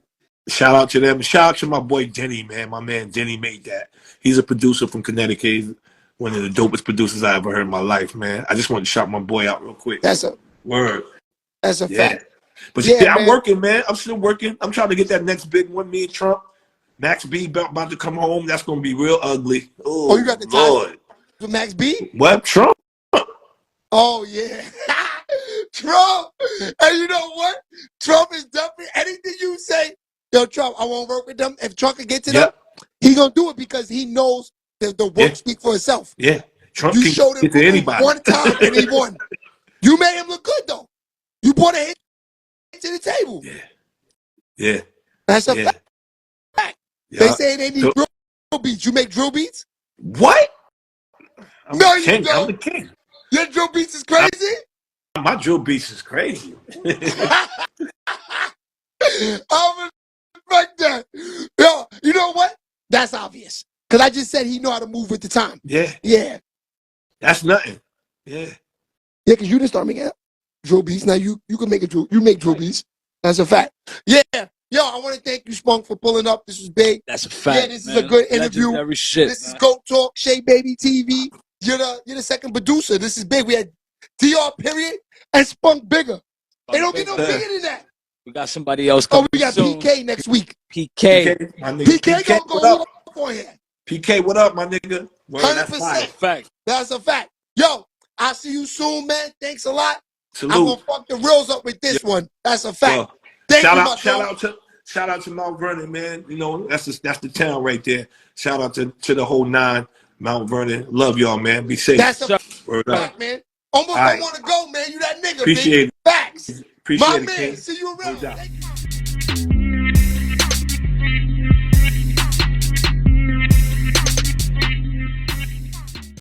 Shout out to them. Shout out to my boy Denny, man. My man Denny made that. He's a producer from Connecticut. He's one of the dopest producers I ever heard in my life, man. I just want to shout my boy out real quick. That's a Word. That's a Yeah. fact. But Yeah, yeah, I'm man. working, man. I'm still working. I'm trying to get that next big one. Me and Trump. Max B about to come home. That's going to be real ugly. Oh, you got the Lord. With Max B? What? Trump? Oh yeah. Trump. And you know what? Trump is definitely anything you say, yo, Trump, I won't work with them. If Trump can get to them, he gonna do it because he knows that the work speak for itself. Yeah. Trump You can showed him get to anybody. one time and he won. You made him look good though. You brought a hit to the table. Yeah. Yeah. That's a Yeah. fact. They say they need drill beats. You make drill beats? What? I'm No, the you king. don't. I'm the king. Your drill beats is crazy? My drill beats is crazy. I respect that. Yo, you know what? That's obvious. Because I just said he know how to move with the time. Yeah. Yeah. That's nothing. Yeah. Yeah, because you didn't start making drill beats. Now you can make a drill. You make drill beats. That's a fact. Yeah. Yo, I want to thank you, Spunk, for pulling up. This was big. That's a fact. Yeah, this is a good interview. Legendary shit. This is Goat Talk, Shea Baby TV. You're the second producer. This is big. We had DR period and Spunk bigger. They don't get no bigger than that. We got somebody else Oh, coming we got soon. PK next week. PK. My nigga. PK gonna what go up? off on here. PK, what up, my nigga? Word, that's 100%. fire. Fact. That's a fact. Yo, I'll see you soon, man. Thanks a lot. Salute. I'm gonna fuck the reels up with this one. That's a fact. Yo, Thank you, my shout out to Mount Vernon, man. You know, that's the town right there. Shout out to the whole 9, Mount Vernon. Love y'all, man. Be safe. That's a Word up. fact, man. Almost All don't right. want to go, man. You that nigga, Appreciate man. Facts. Appreciate My it, man, King. see you No around. doubt. Thank you.